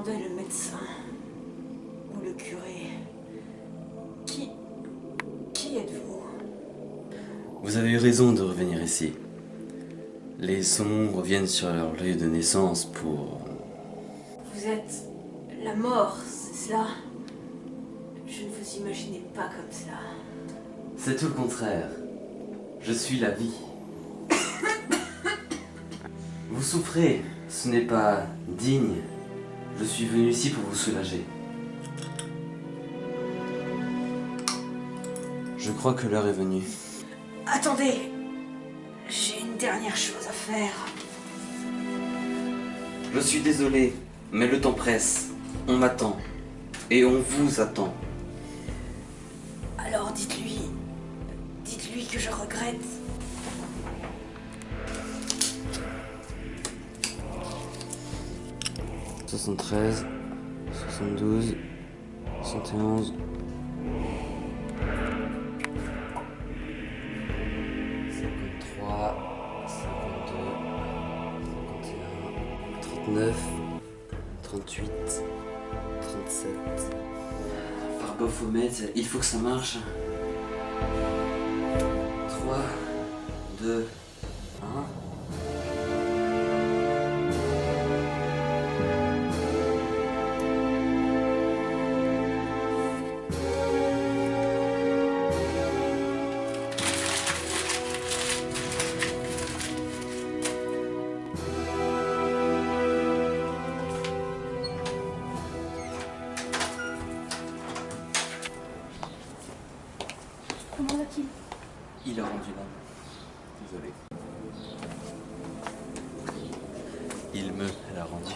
J'attendais le médecin. Ou le curé. Qui êtes-vous? Vous avez eu raison de revenir ici. Les saumons reviennent sur leur lieu de naissance pour... Vous êtes la mort, c'est cela? Je ne vous imaginais pas comme cela. C'est tout le contraire. Je suis la vie. Vous souffrez, ce n'est pas digne. Je suis venu ici pour vous soulager. Je crois que l'heure est venue. Attendez, j'ai une dernière chose à faire. Je suis désolé, mais le temps presse. On m'attend. Et on vous attend. Alors dites-lui que je regrette. « 73, 72, 71... 53, 52, 51, 39, 38, 37... Par Baphomet, il faut que ça marche. 3, 2, 1... Comment va-t-il? Il a rendu l'âme. Désolé. Il me l'a rendu.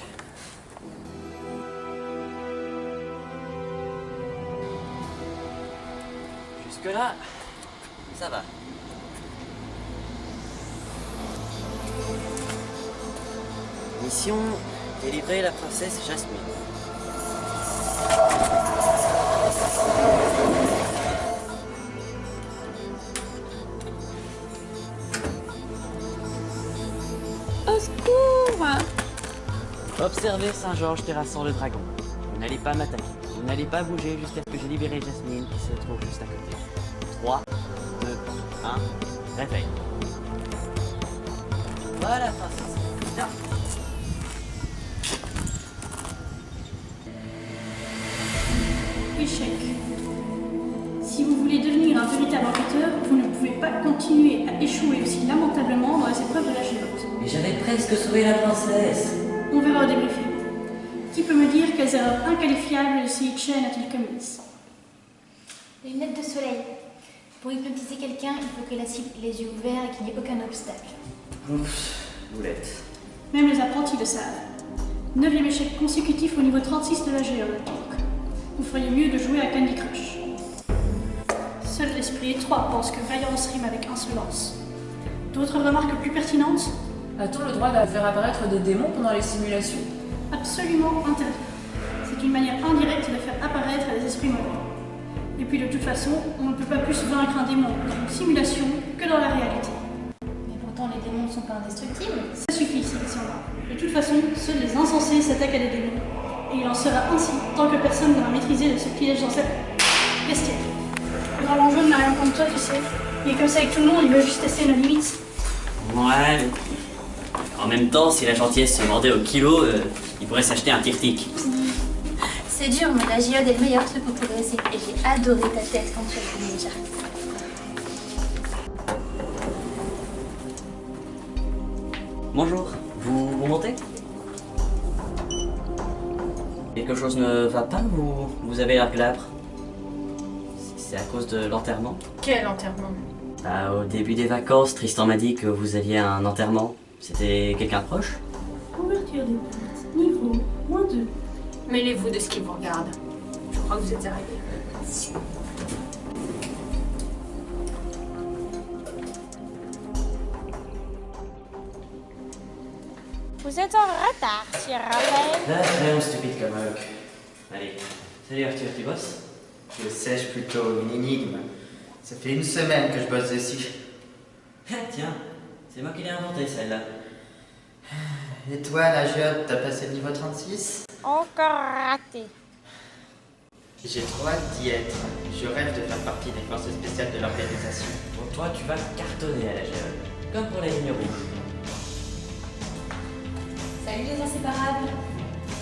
Jusque-là, ça va. Mission, délivrer la princesse Jasmine. Au secours! Observez Saint-Georges terrassant le dragon. Vous n'allez pas m'attaquer. Vous n'allez pas bouger jusqu'à ce que j'ai libéré Jasmine qui se trouve juste à côté. 3, 2, 1, réveil. Voilà, princesse. Viens. Échec. Si vous voulez devenir un véritable enquêteur, vous ne pouvez pas continuer à échouer aussi lamentablement dans les épreuves de la géote. Mais j'avais presque sauvé la princesse. On verra au débriefing. Qui peut me dire quelles erreurs inqualifiables le CI Chen a-t-il commises? Les lunettes de soleil. Pour hypnotiser quelqu'un, il faut que la cible ait les yeux ouverts et qu'il n'y ait aucun obstacle. Ouf, boulette. Même les apprentis le savent. 9e échec consécutif au niveau 36 de la géote, donc. Vous feriez mieux de jouer à Candy Crush. Seul l'esprit étroit pense que vaillance rime avec insolence. D'autres remarques plus pertinentes? A-t-on le droit de faire apparaître des démons pendant les simulations? Absolument interdit. C'est une manière indirecte de faire apparaître les esprits mauvais. Et puis de toute façon, on ne peut pas plus vaincre un démon dans une simulation que dans la réalité. Mais pourtant, les démons ne sont pas indestructibles. Ça suffit, Alexandra. De toute façon, seuls les insensés s'attaquent à des démons. Et il en sera ainsi tant que personne n'aura maîtrisé de ce piège dans cette bestiaire. Le dragon jaune n'a rien contre toi, tu sais. Il est comme ça avec tout le monde, il veut juste tester nos limites. Ouais, mais... En même temps, si la gentillesse se vendait au kilo, il pourrait s'acheter un tirtique. C'est dur, mais la géode est le meilleur truc pour progresser. Et j'ai adoré ta tête quand tu as fait déjà. Bonjour, vous montez? Quelque chose ne va pas ou vous avez l'air glabre? C'est à cause de l'enterrement? Quel enterrement? Au début des vacances, Tristan m'a dit que vous alliez à un enterrement. C'était quelqu'un de proche? Ouverture des portes. Niveau -2. Mêlez-vous de ce qui vous regarde. Je crois que vous êtes arrivé. Vous êtes en retard, Sir Raphaël. Là, vraiment stupide comme Hulk. Allez, salut Arthur, tu bosses? Je sèche plutôt une énigme. Ça fait une semaine que je bosse dessus. Ah, tiens, c'est moi qui l'ai inventé celle-là. Et toi, la géode, t'as passé le niveau 36? Encore raté. J'ai trop hâte d'y être. Je rêve de faire partie des forces spéciales de l'organisation. Pour toi, tu vas cartonner à la GE. Comme pour la ligne rouge. Salut les inséparables.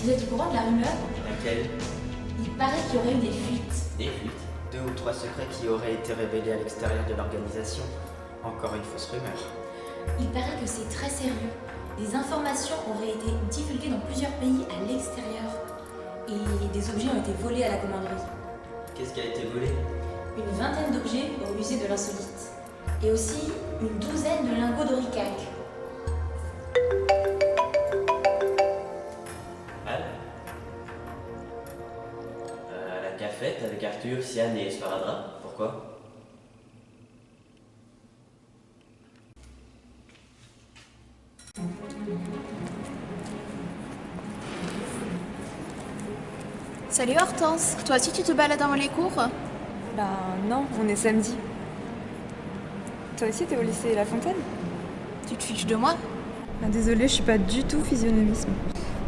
Vous êtes au courant de la rumeur? Laquelle? Il paraît qu'il y aurait eu des fuites. Des fuites. 2 ou 3 secrets qui auraient été révélés à l'extérieur de l'organisation. Encore une fausse rumeur. Il paraît que c'est très sérieux. Des informations auraient été divulguées dans plusieurs pays à l'extérieur. Et des objets ont été volés à la commanderie. Qu'est-ce qui a été volé? Une vingtaine d'objets au musée de l'insolite. Et aussi une douzaine de lingots d'oricac. Mal. À la cafette avec Arthur, Sian et Sparadra. Pourquoi? Salut Hortense, toi aussi tu te balades dans les cours? Ben non, on est samedi. Toi aussi t'es au lycée La Fontaine? Tu te fiches de moi? Ben désolée, je suis pas du tout physionomisme.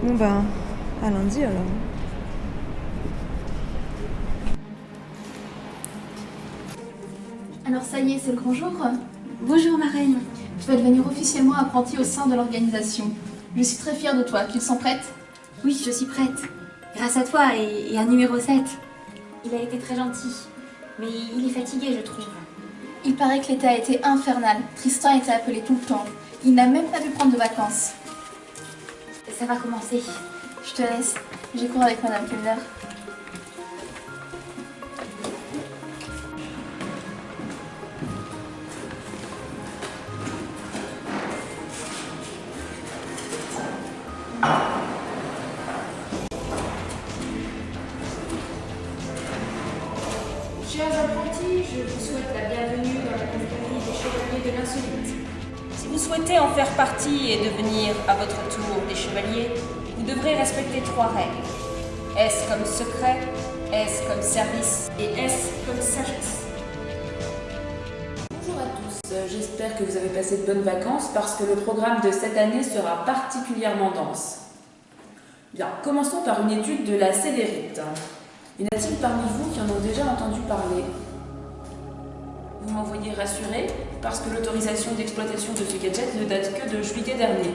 Bon ben, à lundi alors. Alors ça y est, c'est le grand jour? Bonjour ma reine. Tu vas devenir officiellement apprenti au sein de l'organisation. Je suis très fière de toi, tu te sens prête? Oui, je suis prête. Grâce à toi et à numéro 7. Il a été très gentil. Mais il est fatigué, je trouve. Il paraît que l'été a été infernal. Tristan était appelé tout le temps. Il n'a même pas pu prendre de vacances. Ça va commencer. Je te laisse. J'ai cours avec Madame Kellner. Chers apprentis, je vous souhaite la bienvenue dans la confrérie des Chevaliers de l'Insolite. Si vous souhaitez en faire partie et devenir à votre tour des chevaliers, vous devrez respecter 3 règles. S comme secret, S comme service et S comme sagesse. Bonjour à tous, j'espère que vous avez passé de bonnes vacances parce que le programme de cette année sera particulièrement dense. Bien, commençons par une étude de la célérite. Y en a-t-il parmi vous qui en ont déjà entendu parler? Vous m'envoyez rassuré parce que l'autorisation d'exploitation de ce gadget ne date que de juillet dernier.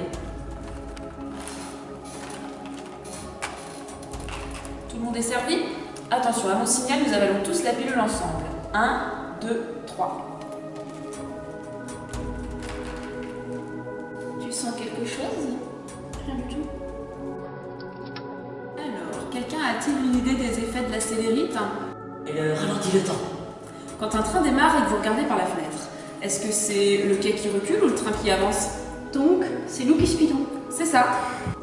Tout le monde est servi? Attention, à mon signal, nous avalons tous la pilule ensemble. 1, 2, 3. Tu sens quelque chose? Rien du tout. Alors, quelqu'un a-t-il une idée des effets de la célérite? Elle ralentit le temps. Quand un train démarre et que vous regardez par la fenêtre, est-ce que c'est le quai qui recule ou le train qui avance? Donc, c'est nous qui speedons. C'est ça.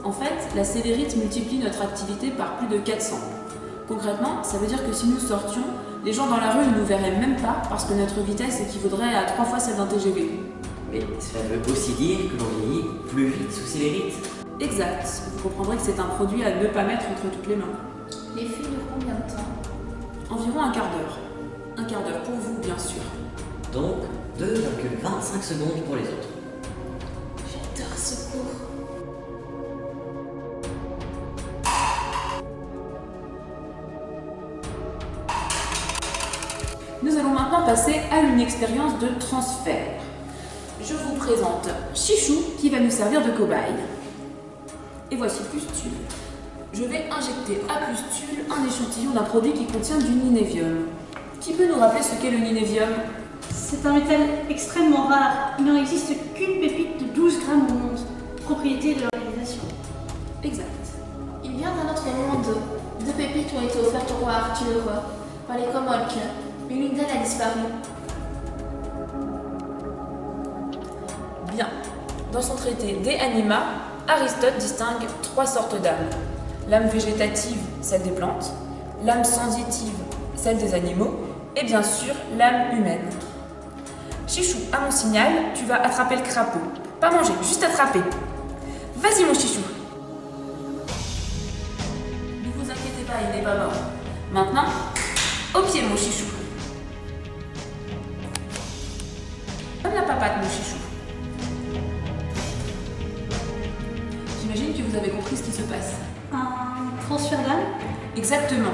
En fait, la célérite multiplie notre activité par plus de 400. Concrètement, ça veut dire que si nous sortions, les gens dans la rue ne nous verraient même pas parce que notre vitesse équivaudrait à 3 fois celle d'un TGV. Mais cela veut aussi dire que l'on vieillit plus vite sous célérite. Exact. Vous comprendrez que c'est un produit à ne pas mettre entre toutes les mains. Les filles durent combien de temps? Environ un quart d'heure. Un quart d'heure pour vous, bien sûr. Donc 2,25 secondes pour les autres. J'adore ce cours. Nous allons maintenant passer à une expérience de transfert. Je vous présente Chichou qui va nous servir de cobaye. Et voici Pustule. Je vais injecter à Pustule un échantillon d'un produit qui contient du ninévium. Qui peut nous rappeler ce qu'est le ninévium? C'est un métal extrêmement rare. Il n'en existe qu'une pépite de 12 grammes au monde. Propriété de l'organisation. Exact. Il vient d'un autre monde. 2 pépites ont été offertes au roi Arthur par les Comolques, mais l'une d'elles a disparu. Bien. Dans son traité De Anima, Aristote distingue 3 sortes d'âmes. L'âme végétative, celle des plantes, l'âme sensitive, celle des animaux, et bien sûr l'âme humaine. Chichou, à mon signal, tu vas attraper le crapaud. Pas manger, juste attraper. Vas-y mon Chichou. Ne vous inquiétez pas, il n'est pas mort. Maintenant, au pied mon Chichou. Donne la papate mon Chichou. J'imagine que vous avez compris ce qui se passe. Un transfert d'âme? Exactement.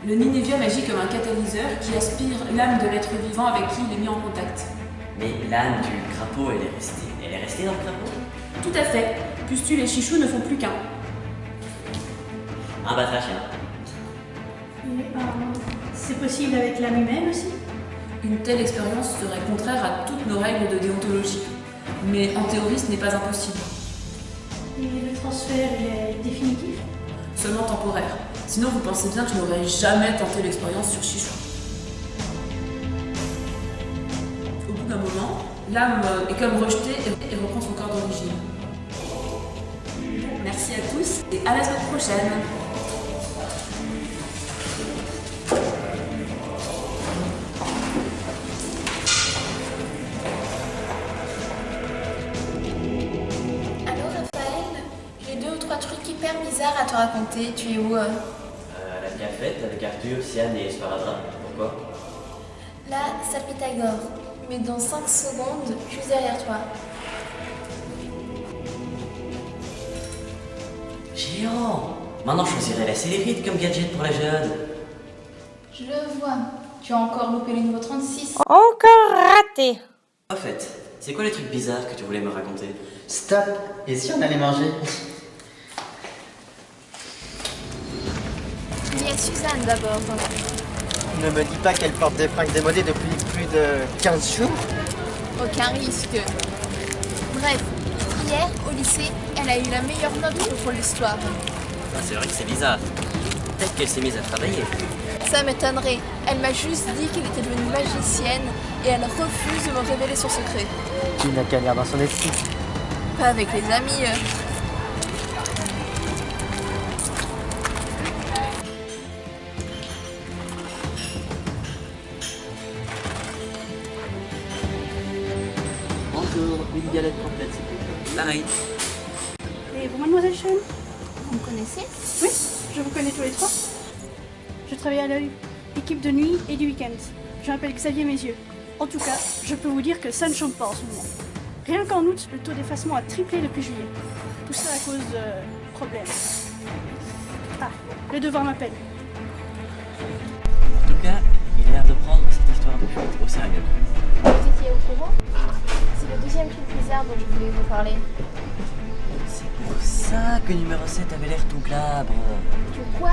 Le Ninévium agit comme un catalyseur qui aspire l'âme de l'être vivant avec qui il est mis en contact. Mais l'âme du crapaud, elle est restée dans le crapaud? Tout à fait. Pustule et Chichou ne font plus qu'un. Un batracien. Et c'est possible avec l'âme humaine aussi? Une telle expérience serait contraire à toutes nos règles de déontologie. Mais en théorie, ce n'est pas impossible. Et le transfert, il est définitif? Seulement temporaire. Sinon, vous pensez bien que je n'aurais jamais tenté l'expérience sur Chichou. Au bout d'un moment, l'âme est comme rejetée et reprend son corps d'origine. Merci à tous et à la semaine prochaine. Alors Raphaël, j'ai 2 ou 3 trucs hyper bizarres à te raconter. Tu es où À la cafette avec Arthur, Sian et Sparadrap. Pourquoi? Là, salle Pythagore. Mais dans 5 secondes, juste derrière toi. Géant! Maintenant, je choisirais la célérite comme gadget pour la jeune. Je le vois. Tu as encore loupé le niveau 36. Encore raté. En fait, c'est quoi les trucs bizarres que tu voulais me raconter? Stop. Et si on allait manger? Il y a Suzanne d'abord. Ne me dis pas qu'elle porte des fringues démodées depuis plus de 15 jours. Aucun risque. Bref, hier, au lycée, elle a eu la meilleure note pour l'histoire. Ah, c'est vrai que c'est bizarre. Peut-être qu'elle s'est mise à travailler. Ça m'étonnerait. Elle m'a juste dit qu'elle était devenue magicienne et elle refuse de me révéler son secret. Tu n'as qu'à lire dans son esprit. Pas avec les amis. Encore une galette complète, s'il vous plaît. Pareil. Et vous, mademoiselle Chen? Vous me connaissez? Oui, je vous connais tous les trois. Je travaille à l'œil, équipe de nuit et du week-end. Je m'appelle Xavier Mézieux. En tout cas, je peux vous dire que ça ne chante pas en ce moment. Rien qu'en août, le taux d'effacement a triplé depuis juillet. Tout ça à cause de problèmes. Ah, le devoir m'appelle. En tout cas, il a l'air de prendre cette histoire de fuite au sérieux. Vous étiez au courant? C'est le deuxième truc bizarre dont je voulais vous parler. C'est pour ça que numéro 7 avait l'air tout glabre. Tu quoi?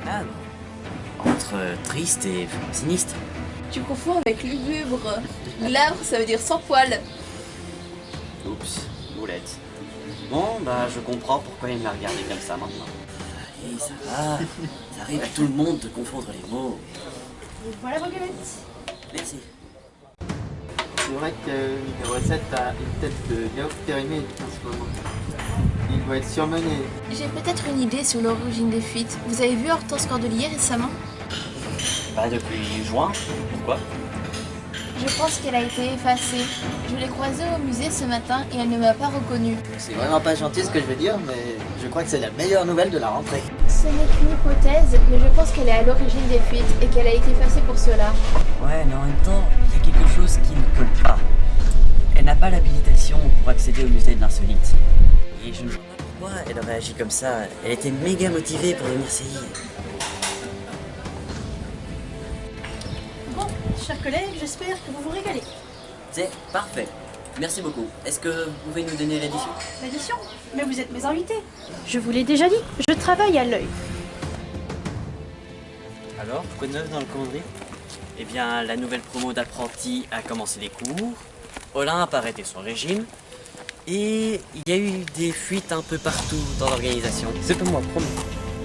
Glabre. Entre triste et sinistre. Tu confonds avec lugubre. Glabre, ça veut dire sans poil. Oups, boulette. Bon, bah je comprends pourquoi il m'a regardé comme ça maintenant. Allez, ça va. Ça arrive à tout le monde de confondre les mots. Et voilà vos galettes. Merci. C'est vrai que numéro 7 a une tête de yaourt périmé en ce moment. Il doit être surmené. J'ai peut-être une idée sur l'origine des fuites. Vous avez vu Hortense Cordelier récemment? Pas depuis juin. Pourquoi? Je pense qu'elle a été effacée. Je l'ai croisée au musée ce matin et elle ne m'a pas reconnue. C'est vraiment pas gentil ce que je veux dire, mais je crois que c'est la meilleure nouvelle de la rentrée. Ce n'est qu'une hypothèse, mais je pense qu'elle est à l'origine des fuites et qu'elle a été effacée pour cela. Ouais, mais en même temps, il y a quelque chose qui ne colle pas. Elle n'a pas l'habilitation pour accéder au musée de l'insolite. Et je ne vois pas pourquoi elle aurait agi comme ça. Elle était méga motivée pour venir essayer. Bon, chers collègues, j'espère que vous vous régalez. C'est parfait. Merci beaucoup. Est-ce que vous pouvez nous donner l'édition? L'édition? Mais vous êtes mes invités. Je vous l'ai déjà dit, je travaille à l'œil. Alors, quoi de neuf dans le calendrier? Eh bien, la nouvelle promo d'apprenti a commencé les cours. Olympe a arrêté son régime. Et il y a eu des fuites un peu partout dans l'organisation. C'est pas moi, promis.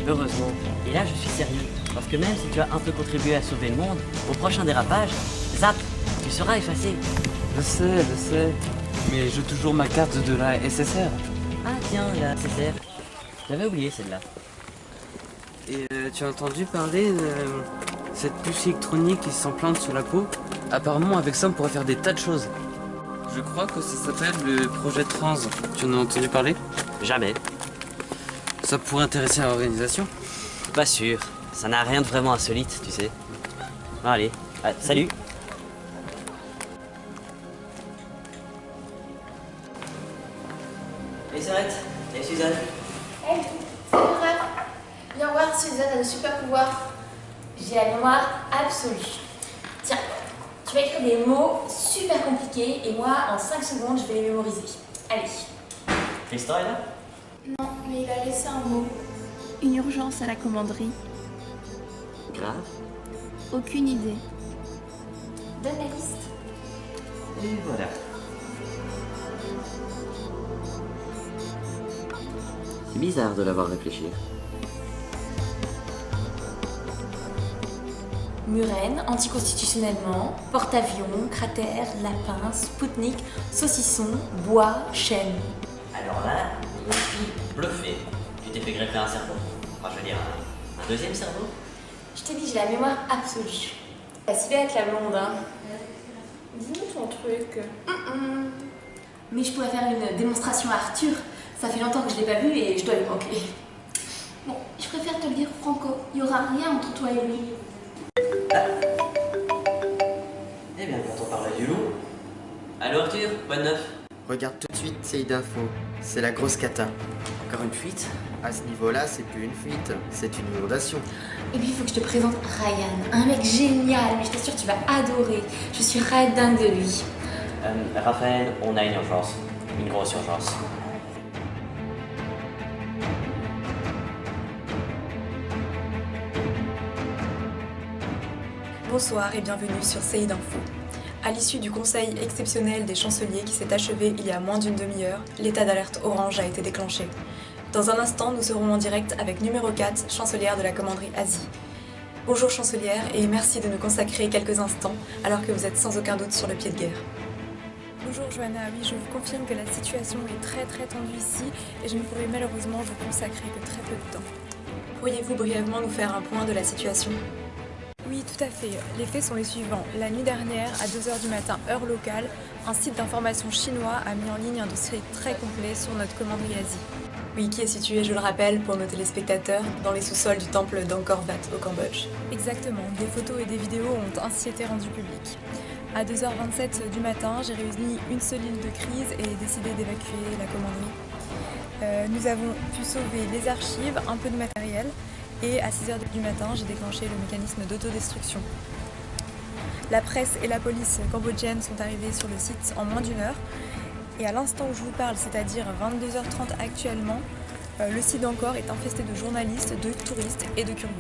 Heureusement. Et là, je suis sérieux. Parce que même si tu as un peu contribué à sauver le monde, au prochain dérapage, zap, tu seras effacé. Je sais. Mais j'ai toujours ma carte de la SSR. Ah tiens, la SSR. J'avais oublié celle-là. Et tu as entendu parler de cette puce électronique qui s'implante sous la peau? Apparemment, avec ça, on pourrait faire des tas de choses. Je crois que ça s'appelle le projet Trans. Tu en as entendu parler? Jamais. Ça pourrait intéresser l'organisation? Pas sûr. Ça n'a rien de vraiment insolite, tu sais. Bon, allez. Ah, salut. Hey Sarette. Hey Suzanne. Hey, salut Suzanne a de super pouvoirs. J'ai la mémoire absolue. Tiens, tu vas écrire des mots super compliqués et moi, en 5 secondes, je vais les mémoriser. Allez. Tristan est là? Non, mais il a laissé un mot. Une urgence à la commanderie. Grave. Aucune idée. Donne la liste. Et voilà. C'est bizarre de l'avoir réfléchi. Murène, anticonstitutionnellement, porte-avions, cratère, lapin, spoutnik, saucisson, bois, chêne. Alors là, je suis bluffé. Tu t'es fait greffer un cerveau? Enfin, je veux dire, un deuxième cerveau? Je t'ai dit, j'ai la mémoire absolue. Pas si bête la blonde, hein. Dis-nous ton truc. Mais je pourrais faire une démonstration à Arthur. Ça fait longtemps que je l'ai pas vu et je dois lui manquer. Bon, je préfère te le dire franco. Il y aura rien entre toi et lui. Eh bien, quand on parlait du loup... Allô Arthur, quoi de neuf? Regarde tout de suite CI d'info. C'est la grosse cata. Encore une fuite? À ce niveau-là, c'est plus une fuite, c'est une inondation. Et puis il faut que je te présente Ryan, un mec génial, mais je t'assure tu vas adorer. Je suis red dingue de lui. Raphaël, on a une urgence. Une grosse urgence. Bonsoir et bienvenue sur CI d'Info. À l'issue du conseil exceptionnel des chanceliers qui s'est achevé il y a moins d'une demi-heure, l'état d'alerte orange a été déclenché. Dans un instant, nous serons en direct avec numéro 4, chancelière de la commanderie Asie. Bonjour chancelière et merci de nous consacrer quelques instants alors que vous êtes sans aucun doute sur le pied de guerre. Bonjour Johanna, oui je vous confirme que la situation est très tendue ici et je ne pourrai malheureusement vous consacrer que très peu de temps. Pourriez-vous brièvement nous faire un point de la situation ? Oui, tout à fait. Les faits sont les suivants. La nuit dernière, à 2h du matin, heure locale, un site d'information chinois a mis en ligne un dossier très complet sur notre commanderie Asie. Oui, qui est situé, je le rappelle, pour nos téléspectateurs, dans les sous-sols du temple d'Angkor Wat au Cambodge. Exactement. Des photos et des vidéos ont ainsi été rendues publiques. À 2h27 du matin, j'ai réuni une seule île de crise et décidé d'évacuer la commanderie. Nous avons pu sauver les archives, un peu de matériel, et à 6h du matin, j'ai déclenché le mécanisme d'autodestruction. La presse et la police cambodgienne sont arrivées sur le site en moins d'une heure, et à l'instant où je vous parle, c'est-à-dire 22h30 actuellement, le site d'Angkor est infesté de journalistes, de touristes et de curieux.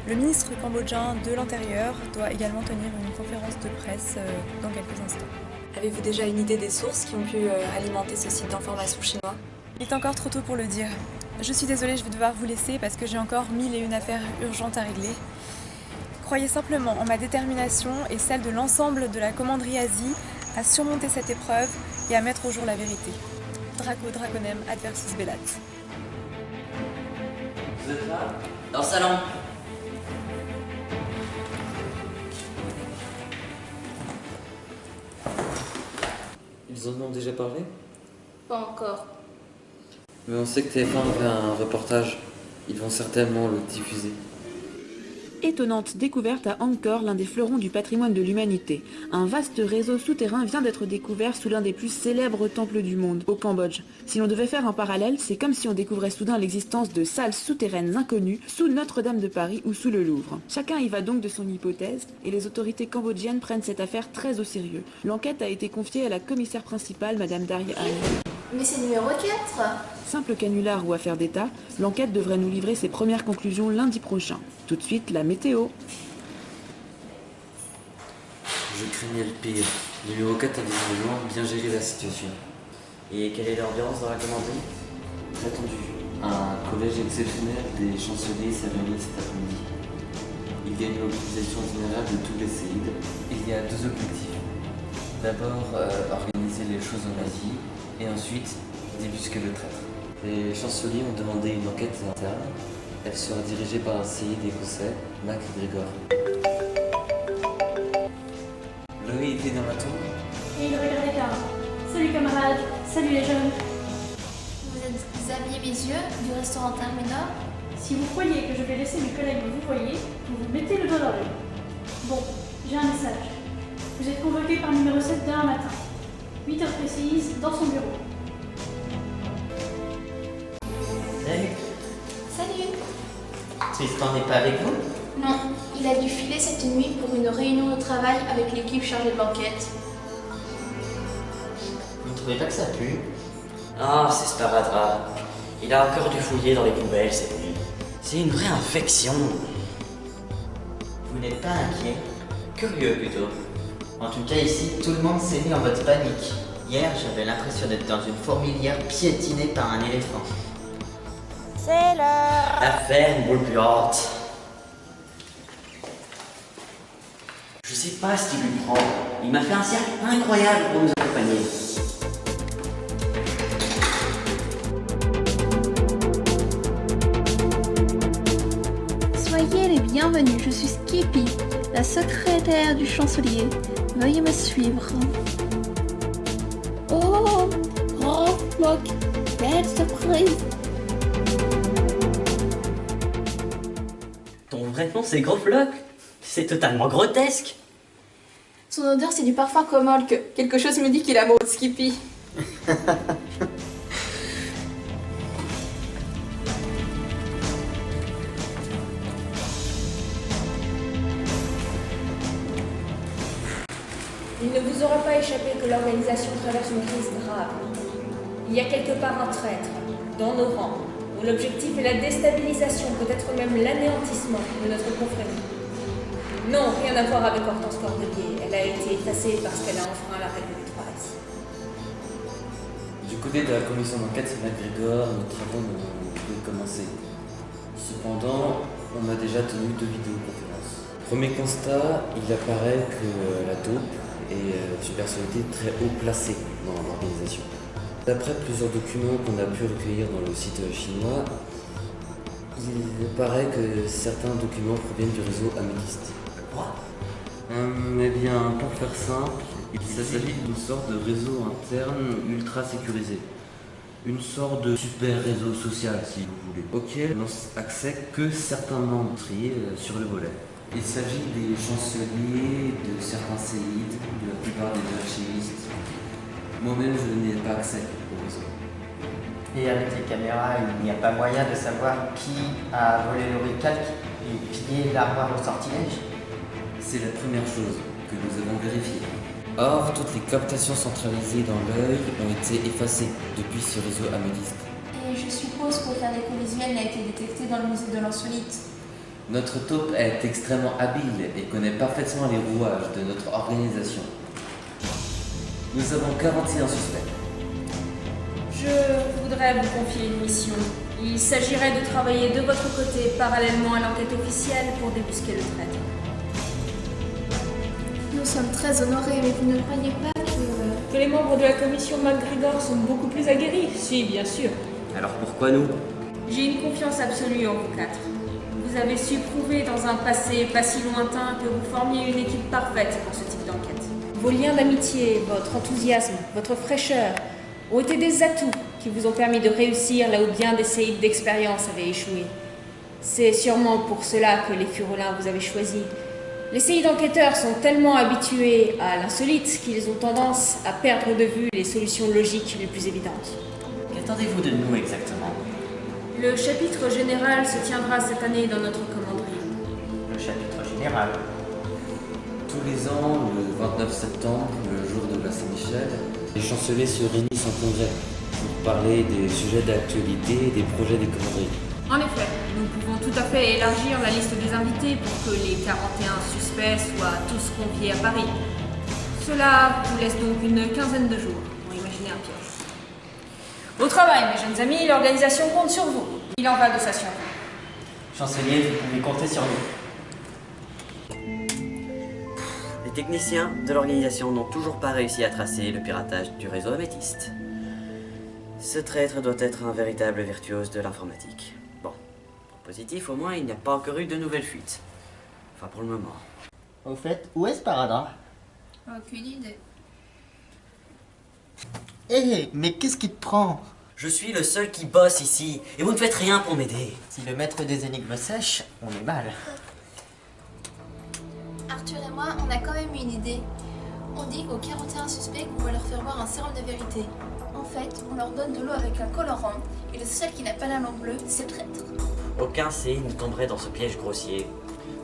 Le ministre cambodgien de l'Intérieur doit également tenir une conférence de presse dans quelques instants. Avez-vous déjà une idée des sources qui ont pu alimenter ce site d'information chinois ? Il est encore trop tôt pour le dire. Je suis désolée, je vais devoir vous laisser parce que j'ai encore 1001 affaires urgentes à régler. Croyez simplement en ma détermination et celle de l'ensemble de la commanderie Asie à surmonter cette épreuve et à mettre au jour la vérité. Draco Draconem adversus Bellat. Vous êtes là? Dans le salon. Ils en ont déjà parlé? Pas encore. Mais on sait que TF1 fait un reportage. Ils vont certainement le diffuser. Étonnante découverte à Angkor, l'un des fleurons du patrimoine de l'humanité. Un vaste réseau souterrain vient d'être découvert sous l'un des plus célèbres temples du monde, au Cambodge. Si l'on devait faire un parallèle, c'est comme si on découvrait soudain l'existence de salles souterraines inconnues, sous Notre-Dame de Paris ou sous le Louvre. Chacun y va donc de son hypothèse, et les autorités cambodgiennes prennent cette affaire très au sérieux. L'enquête a été confiée à la commissaire principale, Madame Daria Han. Mais c'est numéro 4. Simple canular ou affaire d'État, l'enquête devrait nous livrer ses premières conclusions lundi prochain. Tout de suite, la météo. Je craignais le pire. Numéro 4 a visiblement bien géré la situation. Et quelle est l'ambiance dans la commanderie? Très tendu. Un collège exceptionnel des chanceliers s'est réuni cet après-midi. Il y a une mobilisation générale de tous les séides. Il y a deux objectifs. D'abord, organiser les choses en Asie, et ensuite, débusquer le traître. Les chanceliers ont demandé une enquête interne. Elle sera dirigée par un séide écossais, MacGregor. Loé était dans la tombe. Et il regardait Clara. Salut camarades, salut les jeunes. Vous habillez mes yeux du restaurant Terminor. Si vous croyez que je vais laisser mes collègues vous voyer, vous vous mettez le doigt dans l'œil. Bon, j'ai un message. Vous êtes convoqués par numéro 7 demain matin. 8h précises, dans son bureau. Salut. Salut. Tristan n'est pas avec vous? Non, il a dû filer cette nuit pour une réunion de travail avec l'équipe chargée de l'enquête. Vous ne trouvez pas que ça pue? Ah, c'est sparadrap. Il a encore dû fouiller dans les poubelles cette nuit. C'est une vraie infection. Vous n'êtes pas inquiet? Curieux plutôt. En tout cas ici, tout le monde s'est mis en mode panique. Hier, j'avais l'impression d'être dans une fourmilière piétinée par un éléphant. C'est l'heure. La ferme, boule plus haute. Je sais pas ce qu'il lui prend. Il m'a fait un cercle incroyable pour nous accompagner. Soyez les bienvenus, je suis Skippy, la secrétaire du chancelier. Veuillez me suivre. Oh, grand floc, quelle surprise! Ton vrai nom c'est Gros Floc? C'est totalement grotesque. Son odeur, c'est du parfum Comolk. Quelque chose me dit qu'il est amoureux de Skippy. Il ne vous aura pas échappé que l'organisation traverse une crise grave. Il y a quelque part un traître, dans nos rangs, dont l'objectif est la déstabilisation, peut-être même l'anéantissement de notre confrérie. Non, rien à voir avec Hortense Cordelier. Elle a été effacée parce qu'elle a enfreint la règle des 3S. Du côté de la commission d'enquête sur MacGregor, nos travaux n'ont pas commencé. Cependant, on a déjà tenu 2 vidéoconférences. Premier constat, il apparaît que la taupe est une personnalité très haut placée dans l'organisation. D'après plusieurs documents qu'on a pu recueillir dans le site chinois, il paraît que certains documents proviennent du réseau Améthyste. Quoi? Eh bien, pour faire simple, il s'agit d'une sorte de réseau interne ultra sécurisé. Une sorte de super réseau social, si vous voulez, auquel n'ont accès que certains membres triés sur le volet. Il s'agit des chanceliers, de certains séides, de la plupart des archivistes. Moi-même, je n'ai pas accès au réseau. Et avec les caméras, il n'y a pas moyen de savoir qui a volé l'oricalque et pillé l'armoire au sortilège? C'est la première chose que nous avons vérifiée. Or, toutes les captations centralisées dans l'œil ont été effacées depuis ce réseau améthyste. Et je suppose qu'aucun écho visuel n'a été détecté dans le musée de l'insolite. Notre taupe est extrêmement habile et connaît parfaitement les rouages de notre organisation. Nous avons 41 suspects. Je voudrais vous confier une mission. Il s'agirait de travailler de votre côté parallèlement à l'enquête officielle pour débusquer le traître. Nous sommes très honorés, mais vous ne croyez pas Que les membres de la commission MacGregor sont beaucoup plus aguerris? Si, bien sûr. Alors pourquoi nous? J'ai une confiance absolue en vous 4. Vous avez su prouver dans un passé pas si lointain que vous formiez une équipe parfaite pour ce type d'enquête. Vos liens d'amitié, votre enthousiasme, votre fraîcheur ont été des atouts qui vous ont permis de réussir là où bien des séides d'expérience avaient échoué. C'est sûrement pour cela que les Furolins vous avez choisis. Les séides d'enquêteurs sont tellement habitués à l'insolite qu'ils ont tendance à perdre de vue les solutions logiques les plus évidentes. Qu'attendez-vous de nous exactement? Le chapitre général se tiendra cette année dans notre commanderie. Le chapitre général. Tous les ans, le 29 septembre, le jour de la Saint-Michel, les chanceliers se réunissent en congrès pour parler des sujets d'actualité et des projets des commanderies. En effet, nous pouvons tout à fait élargir la liste des invités pour que les 41 suspects soient tous conviés à Paris. Cela vous laisse donc une quinzaine de jours pour imaginer un piège. Au travail, mes jeunes amis, l'organisation compte sur vous. Il en va de sa survie. Chancelier, vous pouvez compter sur nous. Les techniciens de l'organisation n'ont toujours pas réussi à tracer le piratage du réseau améthyste. Ce traître doit être un véritable virtuose de l'informatique. Bon, pour positif, au moins, il n'y a pas encore eu de nouvelles fuites. Enfin, pour le moment. Au fait, où est Sparadrap? Aucune idée. Hé, mais qu'est-ce qui te prend? Je suis le seul qui bosse ici, et vous ne faites rien pour m'aider. Si le maître des énigmes sèche, on est mal. Arthur et moi, on a quand même une idée. On dit qu'aux 41 suspects qu'on va leur faire voir un sérum de vérité. On En fait, on leur donne de l'eau avec un colorant, et le seul qui n'a pas la langue bleue, c'est le traître. Aucun C ne tomberait dans ce piège grossier.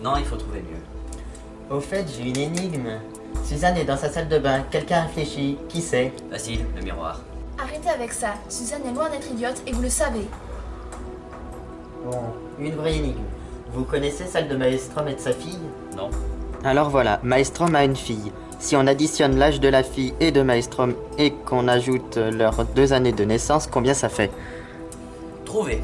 Non, il faut trouver mieux. Au fait, j'ai une énigme. Suzanne est dans sa salle de bain. Quelqu'un réfléchit. Qui c'est? Facile, le miroir. Arrêtez avec ça, Suzanne est loin d'être idiote et vous le savez. Bon, une vraie énigme. Vous connaissez celle de Maelstrom et de sa fille? Non. Alors voilà, Maelstrom a une fille. Si on additionne l'âge de la fille et de Maelstrom et qu'on ajoute leurs 2 années de naissance, combien ça fait? Trouvé.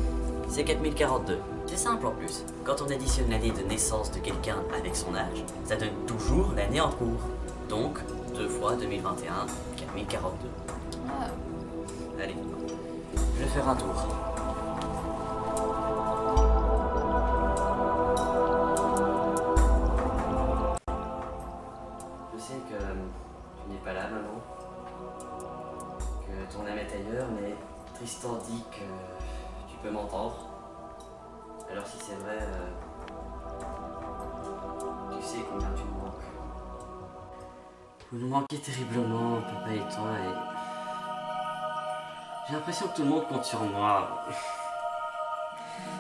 C'est 4042. C'est simple en plus. Quand on additionne l'année de naissance de quelqu'un avec son âge, ça donne toujours l'année en cours. Donc, 2 fois 2021, 4042. Ah. Allez, je vais faire un tour. Je sais que tu n'es pas là, maman. Que ton âme est ailleurs, mais Tristan dit que tu peux m'entendre. Alors si c'est vrai, tu sais combien tu me manques. Vous nous manquez terriblement, papa et toi, et j'ai l'impression que tout le monde compte sur moi.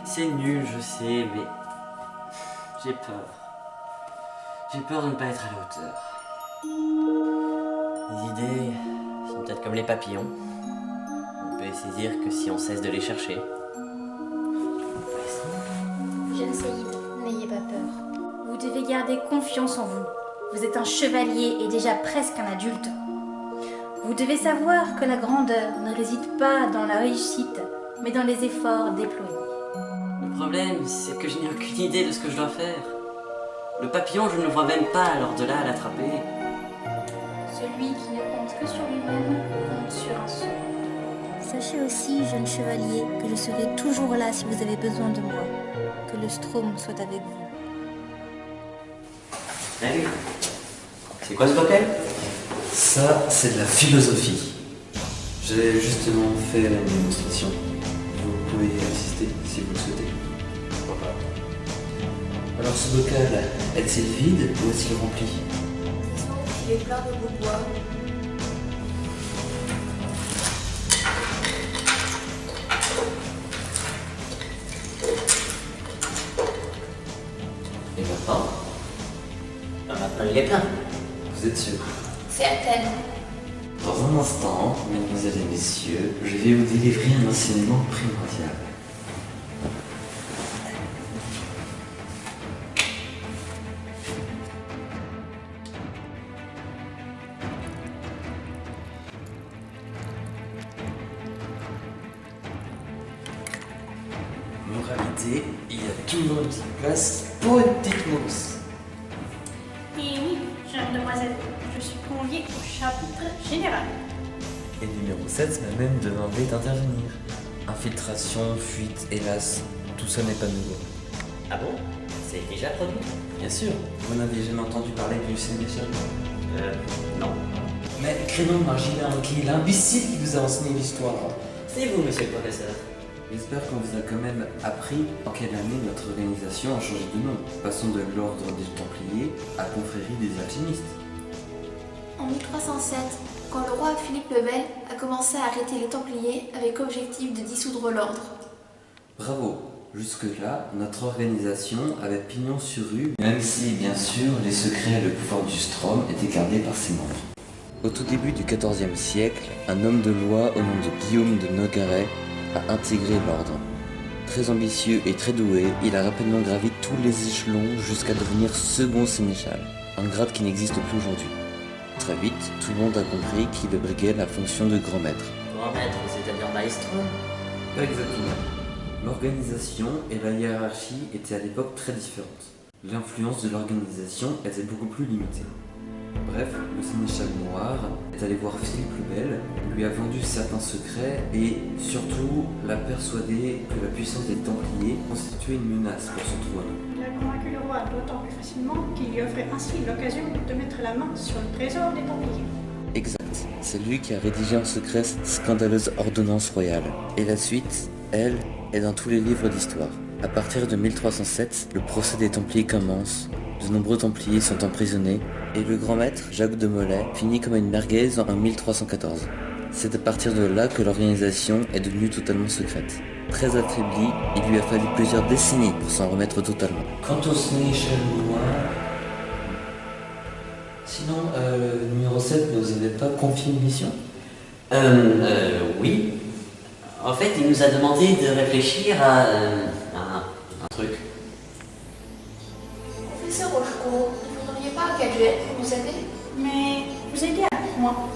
C'est nul, je sais, mais j'ai peur. J'ai peur de ne pas être à la hauteur. Les idées sont peut-être comme les papillons. On peut les saisir que si on cesse de les chercher. Jeune Saïd, n'ayez pas peur. Vous devez garder confiance en vous. Vous êtes un chevalier et déjà presque un adulte. Vous devez savoir que la grandeur ne réside pas dans la réussite, mais dans les efforts déployés. Le problème, c'est que je n'ai aucune idée de ce que je dois faire. Le papillon, je ne le vois même pas, alors de là à l'attraper. Celui qui ne compte que sur lui-même compte sur un seul. Sachez aussi, jeune chevalier, que je serai toujours là si vous avez besoin de moi. Que le Strom soit avec vous. Salut. C'est quoi ce bocal? Ça, c'est de la philosophie. J'ai justement fait une démonstration. Vous pouvez y assister si vous le souhaitez. Pourquoi pas? Alors ce bocal, est-il vide ou est-il rempli? Disons qu'il est plein de beaux bois. Et maintenant? Maintenant il est plein. Vous êtes sûr? Certaines. Dans un instant, mesdemoiselles et messieurs, je vais vous délivrer un enseignement primordial. Moralité, il y a toujours une petite place pour une petite mousse. Et oui, jeune demoiselle, je suis conviée au chapitre général. Et numéro 7 m'a même demandé d'intervenir. Infiltration, fuite, hélas, tout ça n'est pas nouveau. Ah bon? C'est déjà produit? Bien sûr, vous n'avez jamais entendu parler du Sénéchal? Non. Mais créneau marginal, qui est l'imbécile qui vous a enseigné l'histoire. C'est vous, monsieur le professeur. J'espère qu'on vous a quand même appris en quelle année notre organisation a changé de nom. Passons de l'ordre des Templiers à confrérie des alchimistes. En 1307, quand le roi Philippe le Bel a commencé à arrêter les Templiers avec objectif de dissoudre l'ordre. Bravo. Jusque-là, notre organisation avait pignon sur rue, même si, bien sûr, les secrets et le pouvoir du Strom étaient gardés par ses membres. Au tout début du XIVe siècle, un homme de loi au nom de Guillaume de Nogaret a intégré l'ordre. Très ambitieux et très doué, il a rapidement gravi tous les échelons jusqu'à devenir second sénéchal, un grade qui n'existe plus aujourd'hui. Très vite, tout le monde a compris qu'il briguait la fonction de grand maître. Grand maître, c'est-à-dire maestro? Pas exactement. L'organisation et la hiérarchie étaient à l'époque très différentes. L'influence de l'organisation était beaucoup plus limitée. Bref, le sénéchal noir est allé voir Philippe le Bel, lui a vendu certains secrets et surtout l'a persuadé que la puissance des Templiers constituait une menace pour son trône. Il a convaincu le roi d'autant plus facilement qu'il lui offrait ainsi l'occasion de mettre la main sur le trésor des Templiers. Exact, c'est lui qui a rédigé en secret cette scandaleuse ordonnance royale. Et la suite, elle, est dans tous les livres d'histoire. À partir de 1307, le procès des Templiers commence, de nombreux Templiers sont emprisonnés, et le grand maître, Jacques de Molay, finit comme une merguez en 1314. C'est à partir de là que l'organisation est devenue totalement secrète. Très affaiblie, il lui a fallu plusieurs décennies pour s'en remettre totalement. Quant au Sénéchal Noir... Sinon, le numéro 7 ne vous avait pas confié une mission? Oui. En fait, il nous a demandé de réfléchir à un truc. Professeur Rochereau, vous n'auriez pas un caduet pour nous aider? Mais vous aidez à quoi?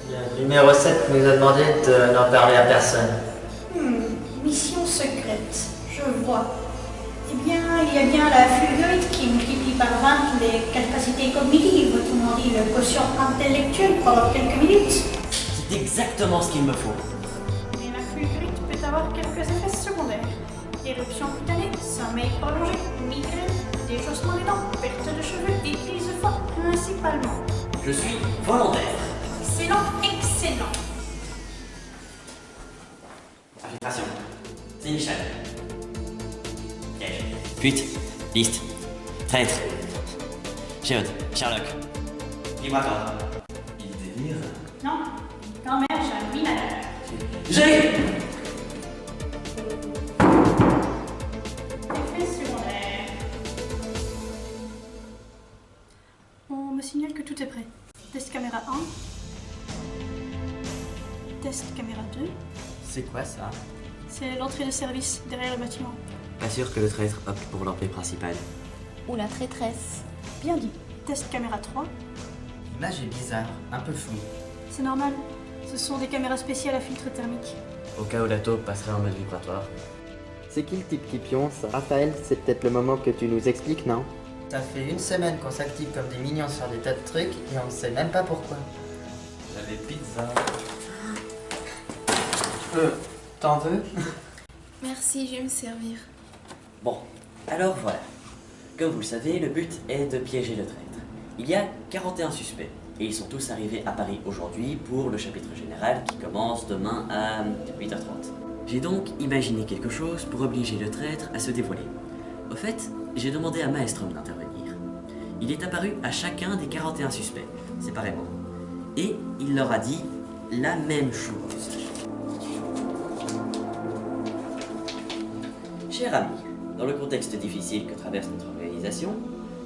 Le numéro 7 nous a demandé de n'en parler à personne. Mission secrète, je vois. Eh bien, il y a bien la fulgurite qui multiplie par 20 les capacités cognitives, autrement dit le quotient intellectuel pendant quelques minutes. C'est exactement ce qu'il me faut. Mais la fulgurite peut avoir quelques effets secondaires. Éruption cutanée, sommeil prolongé, migraine, déchaussement des dents, perte de cheveux et crise de foie, principalement. Je suis volontaire. Excellent, excellent. Infiltration. Sénéchal. Piège. Pute. Liste. Traître. Géode. Sherlock. Vibratoire. Il délire. Non, quand même, j'ai un mineur. J'ai Effet secondaire. On me signale que tout est prêt. Test caméra 1. Test caméra 2. C'est quoi ça? C'est l'entrée de service derrière le bâtiment. Pas sûr que le traître opte pour l'entrée principale. Ou la traîtresse. Bien dit. Test caméra 3. L'image est bizarre, un peu floue. C'est normal. Ce sont des caméras spéciales à filtre thermique. Au cas où la taupe passerait en mode vibratoire. C'est qui le type qui pionce? Raphaël, c'est peut-être le moment que tu nous expliques, non? Ça fait une semaine qu'on s'active comme des mignons sur des tas de trucs et on ne sait même pas pourquoi. J'avais pizza. T'en veux? Merci, je vais me servir. Bon, alors voilà. Comme vous le savez, le but est de piéger le traître. Il y a 41 suspects, et ils sont tous arrivés à Paris aujourd'hui pour le chapitre général qui commence demain à 8h30. J'ai donc imaginé quelque chose pour obliger le traître à se dévoiler. Au fait, j'ai demandé à Maestrom d'intervenir. Il est apparu à chacun des 41 suspects, séparément. Et il leur a dit la même chose. Cher ami, dans le contexte difficile que traverse notre organisation,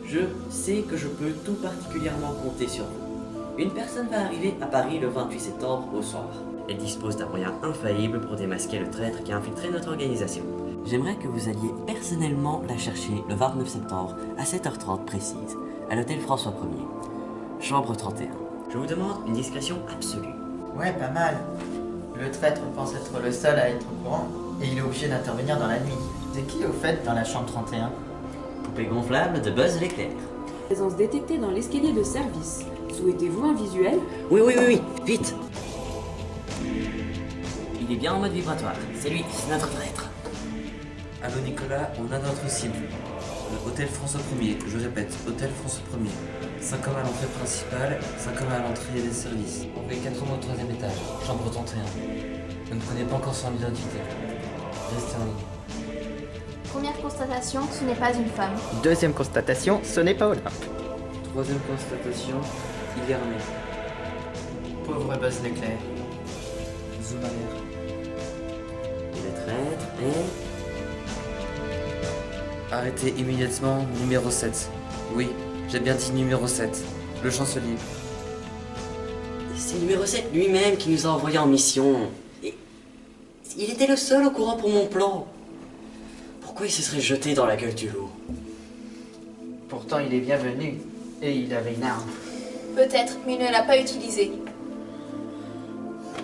je sais que je peux tout particulièrement compter sur vous. Une personne va arriver à Paris le 28 septembre au soir. Elle dispose d'un moyen infaillible pour démasquer le traître qui a infiltré notre organisation. J'aimerais que vous alliez personnellement la chercher le 29 septembre à 7h30 précise, à l'hôtel François 1er, chambre 31. Je vous demande une discrétion absolue. Ouais, pas mal. Le traître pense être le seul à être au courant et il est obligé d'intervenir dans la nuit. C'est qui au fait dans la chambre 31? Poupée gonflable de Buzz l'éclair. Présence détectée dans l'escalier de service. Souhaitez-vous un visuel? Oui, vite! Il est bien en mode vibratoire. C'est lui, c'est notre traître. Allô Nicolas, on a notre cible. Hôtel François 1er, je répète, Hôtel François 1er. 5 hommes à l'entrée principale, 5 hommes à l'entrée des services. On fait 4 hommes au 3e étage, chambre 31. Je ne connais pas encore son identité. Restez en ligne. Première constatation, ce n'est pas une femme. Deuxième constatation, ce n'est pas Olaf. Troisième constatation, il est armé. Pauvre Buzz l'éclair. Zoom arrière. Et le traître est... Arrêtez immédiatement numéro 7. Oui, j'ai bien dit numéro 7. Le chancelier. C'est le numéro 7 lui-même qui nous a envoyés en mission. Et il était le seul au courant pour mon plan. Pourquoi il se serait jeté dans la gueule du loup? Pourtant, il est bienvenu. Et il avait une arme. Peut-être, mais il ne l'a pas utilisée.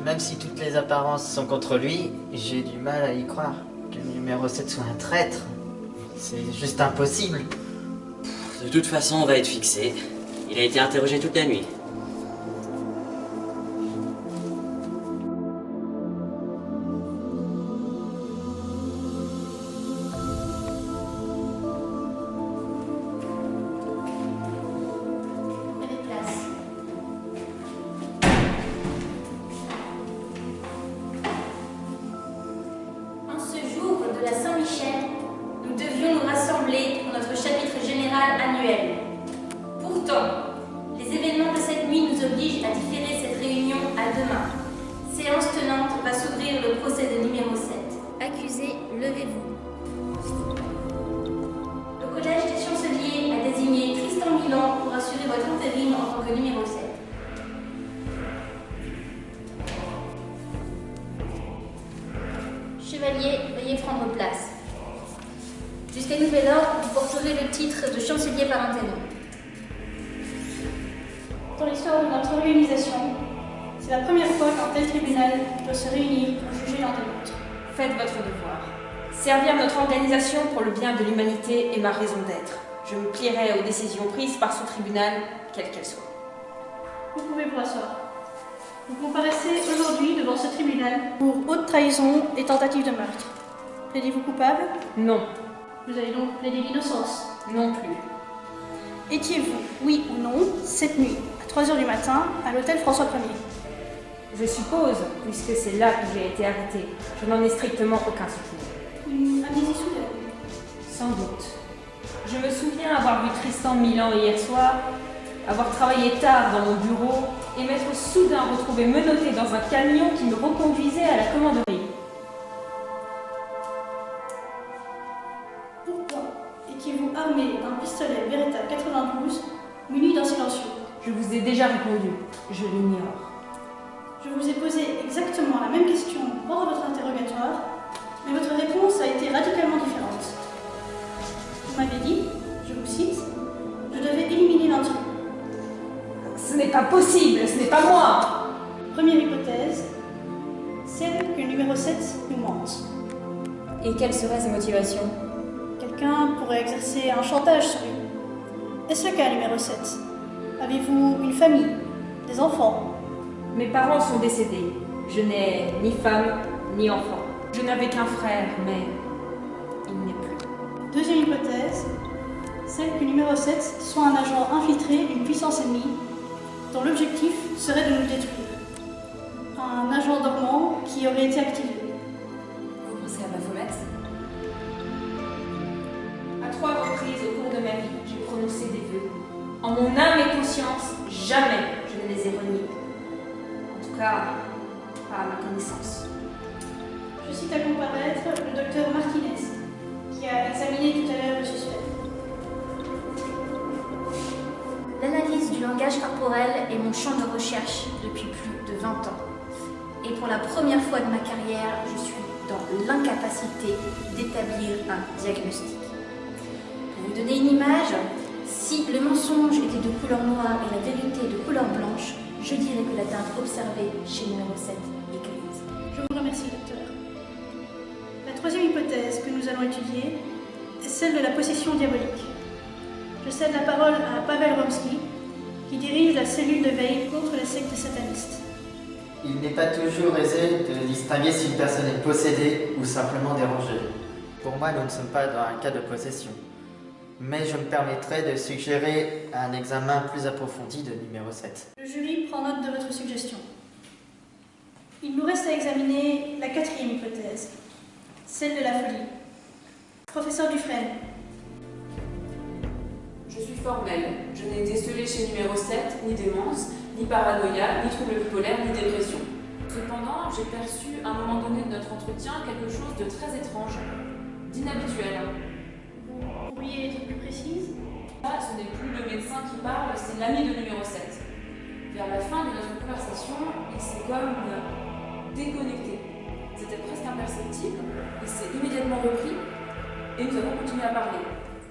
Même si toutes les apparences sont contre lui, j'ai du mal à y croire. Que le numéro 7 soit un traître. C'est juste impossible. De toute façon, on va être fixé. Il a été interrogé toute la nuit. En ce jour de la Saint-Michel, nous devions nous rassembler pour notre chapitre général annuel. Pourtant, les événements de cette nuit nous obligent à différer cette réunion à demain. Séance tenante va s'ouvrir le procès de numéro 7. Accusé, levez-vous. Le collège des chanceliers a désigné Tristan Milan pour assurer votre intérim en tant que numéro 7. Chevalier, veuillez prendre place. Jusqu'à nouvel ordre, vous porterez le titre de chancelier par intérim. Dans l'histoire de notre organisation, c'est la première fois qu'un tel tribunal doit se réunir pour juger l'un des nôtres. Faites votre devoir. Servir notre organisation pour le bien de l'humanité est ma raison d'être. Je me plierai aux décisions prises par ce tribunal, quelles qu'elles soient. Vous pouvez vous asseoir. Vous comparaissez aujourd'hui devant ce tribunal pour haute trahison et tentative de meurtre. Plaidez-vous coupable? Non. Vous avez donc plaidé l'innocence? Non plus. Étiez-vous, oui ou non, cette nuit, à 3h du matin, à l'hôtel François Ier? Je suppose, puisque c'est là que j'ai été arrêtée. Je n'en ai strictement aucun souvenir. Une amnésie soudaine? Sans doute. Je me souviens avoir vu Tristan Milan hier soir, avoir travaillé tard dans mon bureau et m'être soudain retrouvé menotté dans un camion qui me reconduisait à la commanderie. Pourquoi étiez-vous armé d'un pistolet Beretta 92 muni d'un silencieux? Je vous ai déjà répondu. Je l'ignore. Je vous ai posé exactement la même question lors de votre interrogatoire, mais votre réponse a été radicalement différente. Vous m'avez dit, je vous cite, « Je devais éliminer l'intrus ». Ce n'est pas possible, ce n'est pas moi. Première hypothèse, celle que le numéro 7 nous mente. Et quelles seraient ses motivations? Quelqu'un pourrait exercer un chantage sur lui. Est-ce le cas, numéro 7? Avez-vous une famille, des enfants? Mes parents sont décédés. Je n'ai ni femme, ni enfant. Je n'avais qu'un frère, mais il n'est plus. Deuxième hypothèse, celle que numéro 7 soit un agent infiltré d'une puissance ennemie dont l'objectif serait de nous détruire. Un agent dormant qui aurait été activé. Vous pensez à Baphomet? À 3 reprises au cours de ma vie, j'ai prononcé des vœux. En mon âme et conscience, jamais je ne les ai reniés. En tout cas, pas à ma connaissance. Je cite à comparaître le docteur Martinez, qui a examiné tout à l'heure le suspect. L'analyse du langage corporel est mon champ de recherche depuis plus de 20 ans. Et pour la première fois de ma carrière, je suis dans l'incapacité d'établir un diagnostic. Pour vous donner une image, si le mensonge était de couleur noire et la vérité de couleur blanche, je dirais que la teinte observée chez numéro 7 est grise. Je vous remercie, docteur. La troisième hypothèse que nous allons étudier est celle de la possession diabolique. Je cède la parole à Pavel Romsky, qui dirige la cellule de veille contre les sectes satanistes. Il n'est pas toujours aisé de distinguer si une personne est possédée ou simplement dérangée. Pour moi, nous ne sommes pas dans un cas de possession. Mais je me permettrai de suggérer un examen plus approfondi de numéro 7. Le jury prend note de votre suggestion. Il nous reste à examiner la quatrième hypothèse, celle de la folie. Professeur Dufresne. Je suis formelle. Je n'ai été scellée chez numéro 7, ni démence, ni paranoïa, ni trouble bipolaire, ni dépression. Cependant, j'ai perçu à un moment donné de notre entretien quelque chose de très étrange, d'inhabituel. Vous pourriez être plus précise? Là, ce n'est plus le médecin qui parle, c'est l'ami de numéro 7. Vers la fin de notre conversation, il s'est comme déconnecté. C'était presque imperceptible, il s'est immédiatement repris et nous avons continué à parler.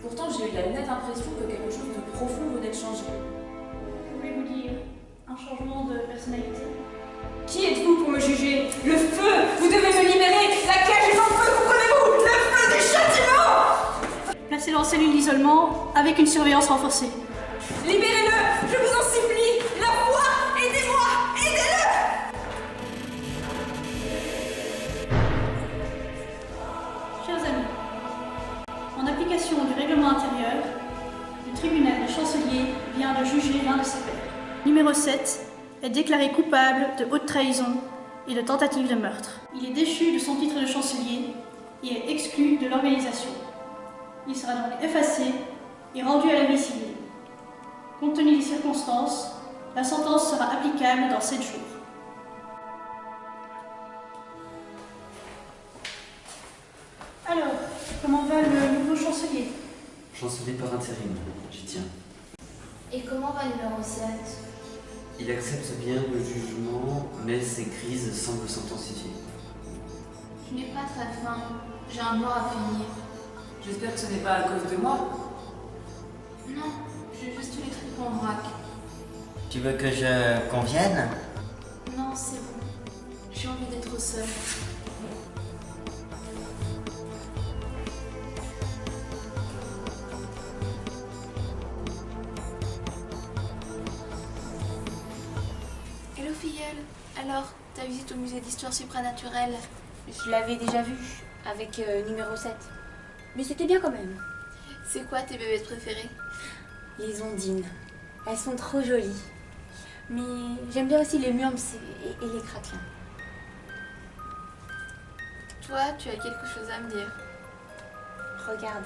Pourtant, j'ai eu la nette impression que quelque chose de profond venait de changer. Pouvez-vous dire un changement de personnalité? Qui êtes-vous pour me juger? Le feu! Vous devez me libérer! La cage est en feu, comprenez-vous? Le feu du châtiment! Placez-le en cellule d'isolement avec une surveillance renforcée. Libérez-le! Je vous en supplie! La foi! Aidez-moi! Aidez-le! Chers amis, en application du règlement intérieur, le tribunal de chancelier vient de juger l'un de ses pairs. Numéro 7 est déclaré coupable de haute trahison et de tentative de meurtre. Il est déchu de son titre de chancelier et est exclu de l'organisation. Il sera donc effacé et rendu à la vie civile. Compte tenu des circonstances, la sentence sera applicable dans 7 jours. chancelier par intérim, j'y tiens. Et comment va le numéro 7? Il accepte bien le jugement, mais ses crises semblent s'intensifier. Je n'ai pas très faim. J'ai un devoir à finir. J'espère que ce n'est pas à cause de moi. Non, j'ai juste tous les trucs en vrac. Tu veux que je convienne? Non, c'est bon. J'ai envie d'être seule. Hello filleule. Alors, ta visite au musée d'histoire supranaturelle? Je l'avais déjà vu, avec numéro 7. Mais c'était bien quand même. C'est quoi tes bébés préférés? Les ondines. Elles sont trop jolies. Mais j'aime bien aussi les murmes et les craquelins. Toi, tu as quelque chose à me dire. Regarde.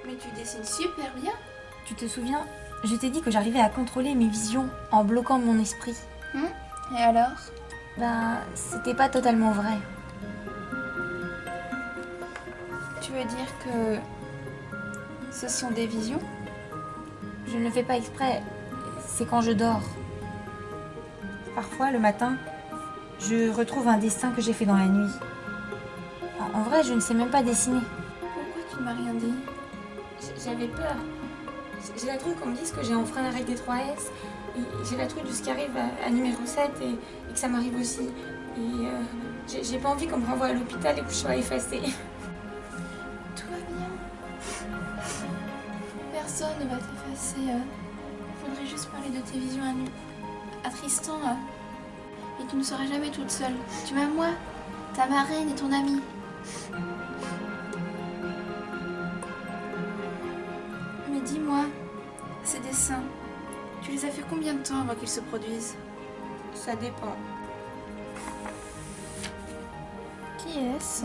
Mais tu dessines super bien. Tu te souviens, je t'ai dit que j'arrivais à contrôler mes visions en bloquant mon esprit. Et alors? Ben, c'était pas totalement vrai. Tu veux dire que ce sont des visions? Je ne le fais pas exprès, c'est quand je dors. Parfois, le matin, je retrouve un dessin que j'ai fait dans la nuit. En vrai, je ne sais même pas dessiner. Pourquoi tu ne m'as rien dit? J'avais peur. J'ai la trouille qu'on me dise que j'ai enfreint la règle des 3 S. Et j'ai la trouille de ce qui arrive à numéro 7 et que ça m'arrive aussi. Et j'ai pas envie qu'on me renvoie à l'hôpital et que je sois effacée. Tout va bien. Personne ne va t'effacer. Faudrait juste parler de tes visions à Tristan. Et tu ne seras jamais toute seule. Tu m'as moi, ta marraine et ton amie. Mais dis-moi, ces dessins, tu les as fait combien de temps avant qu'ils se produisent? Ça dépend. Qui est-ce?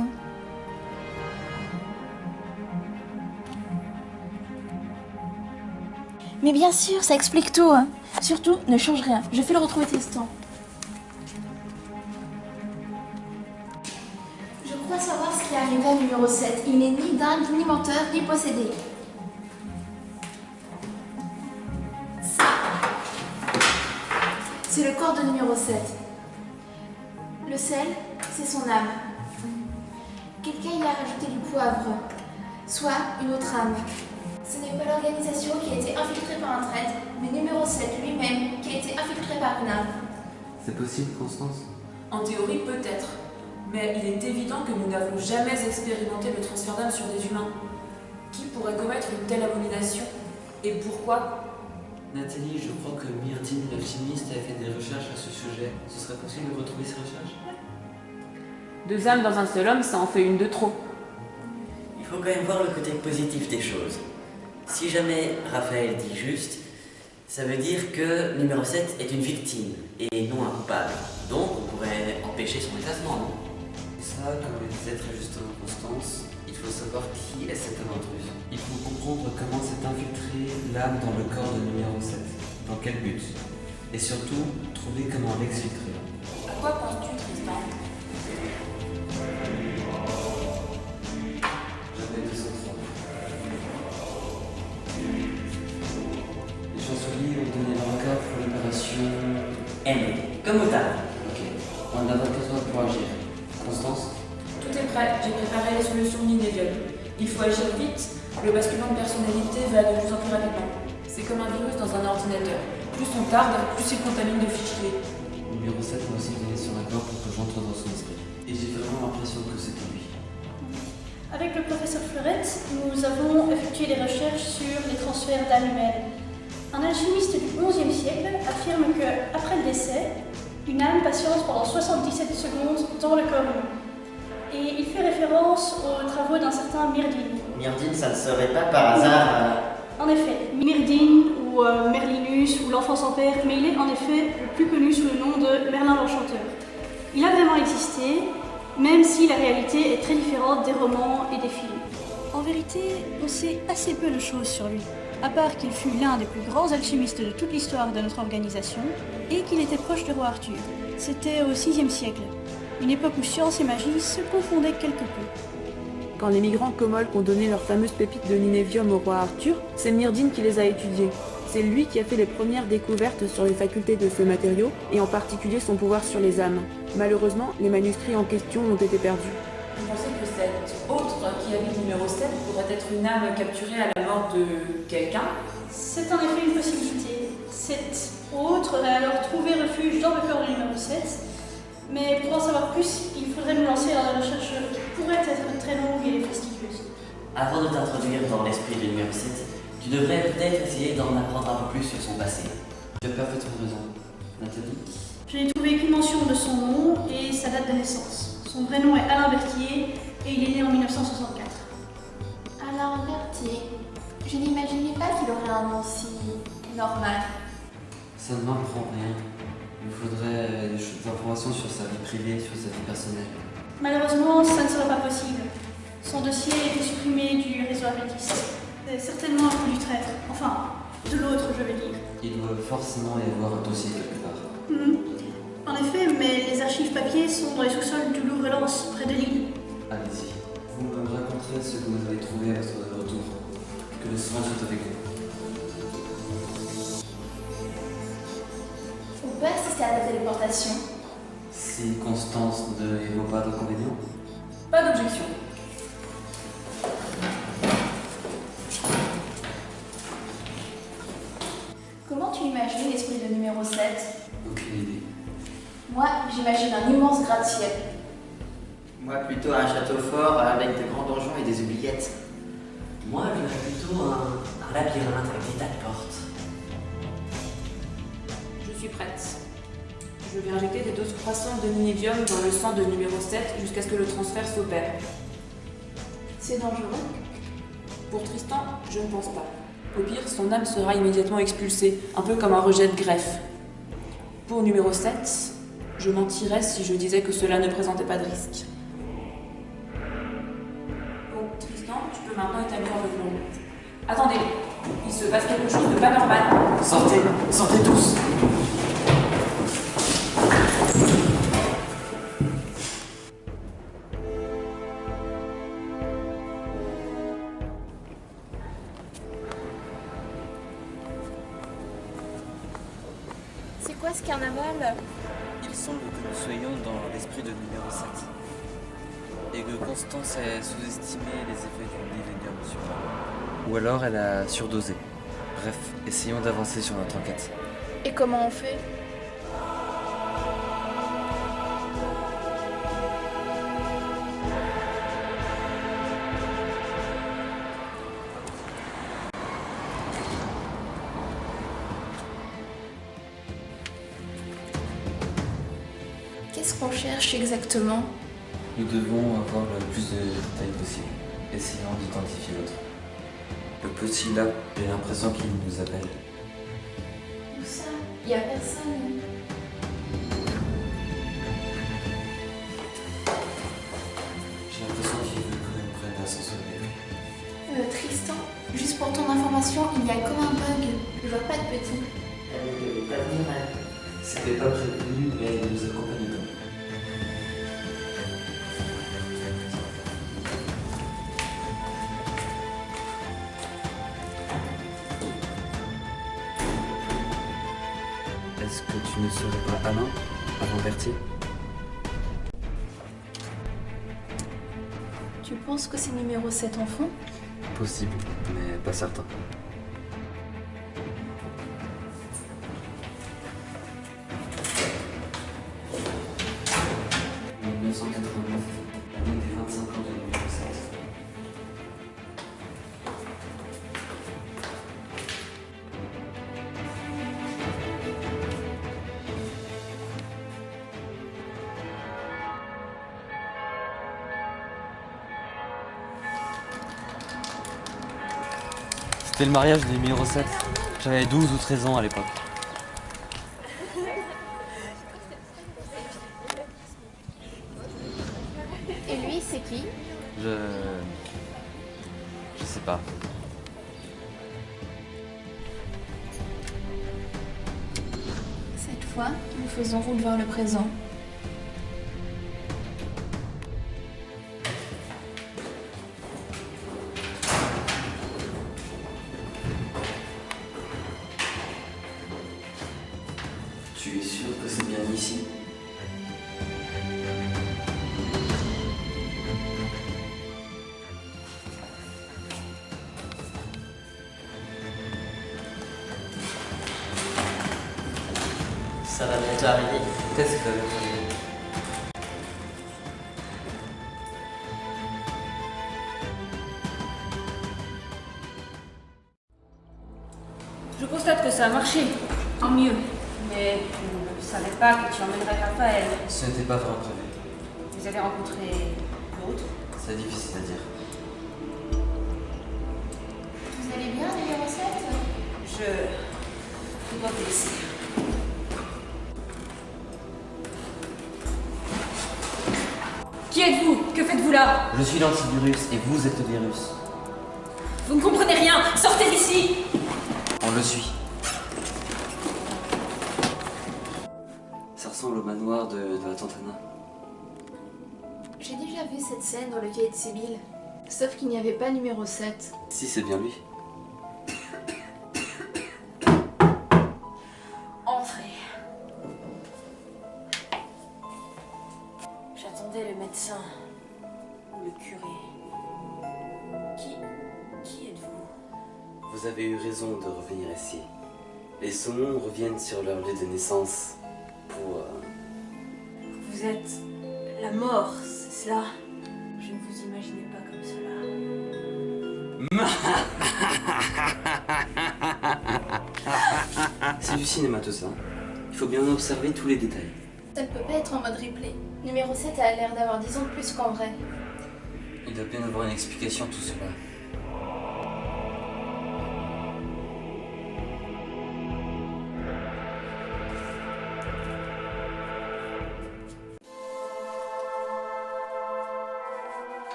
Mais bien sûr, ça explique tout. Surtout, ne change rien. Je fais le retrouver Tristan. Je crois savoir ce qui est arrivé à numéro 7. Il n'est ni dingue, ni menteur, ni possédé. Ça, c'est le corps de numéro 7. Le sel, c'est son âme. Quelqu'un y a rajouté du poivre, soit une autre âme. Ce n'est pas l'organisation qui a été infiltrée par un traître, mais numéro 7 lui-même qui a été infiltré par une âme. C'est possible, Constance? En théorie, peut-être. Mais il est évident que nous n'avons jamais expérimenté le transfert d'âme sur des humains. Qui pourrait commettre une telle abomination? Et pourquoi? Nathalie, je crois que Myrtine, l'alchimiste, a fait des recherches à ce sujet. Ce serait possible de retrouver ces recherches? 2 âmes dans un seul homme, ça en fait une de trop. Il faut quand même voir le côté positif des choses. Si jamais Raphaël dit juste, ça veut dire que numéro 7 est une victime et non un coupable. Donc on pourrait empêcher son effacement, non? Ça, comme le disait très justement Constance, il faut savoir qui est cette âme intruse. Il faut comprendre comment s'est infiltrée l'âme dans le corps de numéro 7. Dans quel but? Et surtout, trouver comment l'exfiltrer. À quoi penses-tu, Tristan? J'avais 203. Les chanceliers ont donné leur accord pour l'opération M, comme au tard. Ok, on a 24 heures pour agir. Constance? Tout est prêt, j'ai préparé les solutions Ninéviol. Il faut agir vite, le basculement de personnalité va de plus en plus rapidement. C'est comme un virus dans un ordinateur. Plus on tarde, plus il contamine de fichiers. Numéro 7 m'a aussi donné son accord pour que j'entre dans son esprit. Et j'ai vraiment l'impression que c'était lui. Avec le professeur Fleurette, nous avons effectué des recherches sur les transferts d'âme humaine. Un alchimiste du XIe siècle affirme que, après le décès, une âme patiente pendant 77 secondes dans le corps humain. Et il fait référence aux travaux d'un certain Myrdine. Myrdine, ça ne serait pas par hasard... En effet, Myrdine ou Merlinus ou l'enfant sans père, mais il est en effet le plus connu sous le nom de Merlin l'Enchanteur. Il a vraiment existé, même si la réalité est très différente des romans et des films. En vérité, on sait assez peu de choses sur lui, à part qu'il fut l'un des plus grands alchimistes de toute l'histoire de notre organisation et qu'il était proche du roi Arthur. C'était au VIe siècle. Une époque où science et magie se confondaient quelque peu. Quand les migrants Comolk ont donné leurs fameuses pépites de Ninévium au roi Arthur, c'est Myrdine qui les a étudiées. C'est lui qui a fait les premières découvertes sur les facultés de ce matériau, et en particulier son pouvoir sur les âmes. Malheureusement, les manuscrits en question ont été perdus. Vous pensez que cette autre qui habite numéro 7 pourrait être une âme capturée à la mort de quelqu'un? C'est en effet une possibilité. Cette autre aurait alors trouvé refuge dans le corps du numéro 7, mais pour en savoir plus, il faudrait nous lancer dans des recherches qui pourraient être très longues et fastidieuses. Avant de t'introduire dans l'esprit du numéro 7, tu devrais peut-être essayer d'en apprendre un peu plus sur son passé. Tu as parfaitement raison. Nathalie? Je n'ai trouvé qu'une mention de son nom et sa date de naissance. Son vrai nom est Alain Berthier et il est né en 1964. Alain Berthier. Je n'imaginais pas qu'il aurait un nom si normal. Ça ne m'apprend rien. Il me faudrait des informations sur sa vie privée, sur sa vie personnelle. Malheureusement, ça ne sera pas possible. Son dossier a été supprimé du réseau adventiste. C'est certainement un coup du traître. Enfin, de l'autre, je veux dire. Il doit forcément y avoir un dossier quelque part. En effet, mais les archives papier sont dans les sous-sols du Louvre-Lens, près de Lille. Allez-y. Vous me raconterez ce que vous avez trouvé à votre retour. Que le soin soit avec vous. On peut assister à la téléportation. Si Constance ne voit pas d'inconvénient. Pas d'objection. Comment tu imagines l'esprit de numéro 7? Aucune idée. Moi, j'imagine un immense gratte-ciel. Moi, plutôt un château fort avec de grands donjons et des oubliettes. Moi, je dirais plutôt un labyrinthe avec des tas de portes. Je suis prête. Je vais injecter des doses croissantes de Ninévium dans le sang de numéro 7 jusqu'à ce que le transfert s'opère. C'est dangereux? Pour Tristan, je ne pense pas. Au pire, son âme sera immédiatement expulsée, un peu comme un rejet de greffe. Pour numéro 7, je mentirais si je disais que cela ne présentait pas de risque. Bon, Tristan, tu peux maintenant établir le plan. Attendez, il se passe quelque chose de pas normal. Sortez, sortez tous. C'est quoi ce carnaval? Il semble que nous soyons dans l'esprit de numéro 7. Et que Constance ait sous-estimé les effets du millénium sur elle. Ou alors elle a surdosé. Bref, essayons d'avancer sur notre enquête. Et comment on fait? Qu'est-ce qu'on cherche exactement? Nous devons avoir le plus de détails possible. Essayons d'identifier l'autre. Le petit là, j'ai l'impression qu'il nous appelle. Où ça? Y a personne. J'ai l'impression qu'il veut qu'on prenne l'ascenseur avec lui. Tristan, juste pour ton information, il y a comme un bug. Je vois pas de petit. C'était pas prévu, mais il nous accompagne quand même. Est-ce que tu ne serais pas Alain, avant Berthier? Tu penses que c'est numéro 7 enfant? Possible, mais pas certain. En 1989, l'année des 25 ans de numéro 7. C'était le mariage du numéro 7. J'avais 12 ou 13 ans à l'époque. Et lui, c'est qui? Je sais pas. Cette fois, nous faisons roule vers le présent. Tu es sûr que c'est bien ici? Ça va bientôt arriver. Qu'est-ce que ça veut dire? Je constate que ça a marché. Tant mieux. Mais je ne savais pas que tu emmènerais Raphaël. Ce n'était pas vraiment prévu. Vous avez rencontré l'autre? C'est difficile à dire. Vous allez bien, numéro 7? Je dois te laisser. Qui êtes-vous? Que faites-vous là? Je suis l'antivirus et vous êtes le virus. Vous ne comprenez rien. Sortez d'ici. On le suit. Ça ressemble au manoir de la tante Anna. J'ai déjà vu cette scène dans le cahier de Sibylle. Sauf qu'il n'y avait pas numéro 7. Si, c'est bien lui. Entrez. J'attendais le médecin ou le curé. Qui êtes-vous? Vous avez eu raison de revenir ici. Les saumons reviennent sur leur lieu de naissance pour... Vous êtes la mort, c'est cela? Je ne vous imaginais pas comme cela. C'est du cinéma tout ça. Il faut bien observer tous les détails. Ça ne peut pas être en mode replay. Numéro 7 a l'air d'avoir 10 ans de plus qu'en vrai. Il doit bien avoir une explication à tout cela.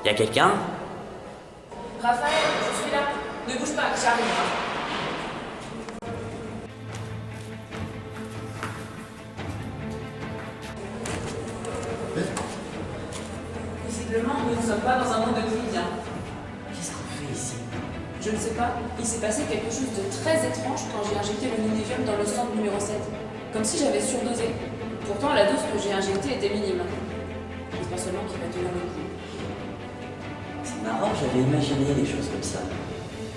Y'a quelqu'un? Raphaël, je suis là. Ne bouge pas, j'arrive. Visiblement, nous ne sommes pas dans un monde de comédiens. Qu'est-ce qu'on fait ici? Je ne sais pas, il s'est passé quelque chose de très étrange quand j'ai injecté le Ninivium dans le centre numéro 7. Comme si j'avais surdosé. Pourtant, la dose que j'ai injectée était minime. J'espère seulement qu'il va tenir le coup. C'est marrant, j'avais imaginé des choses comme ça.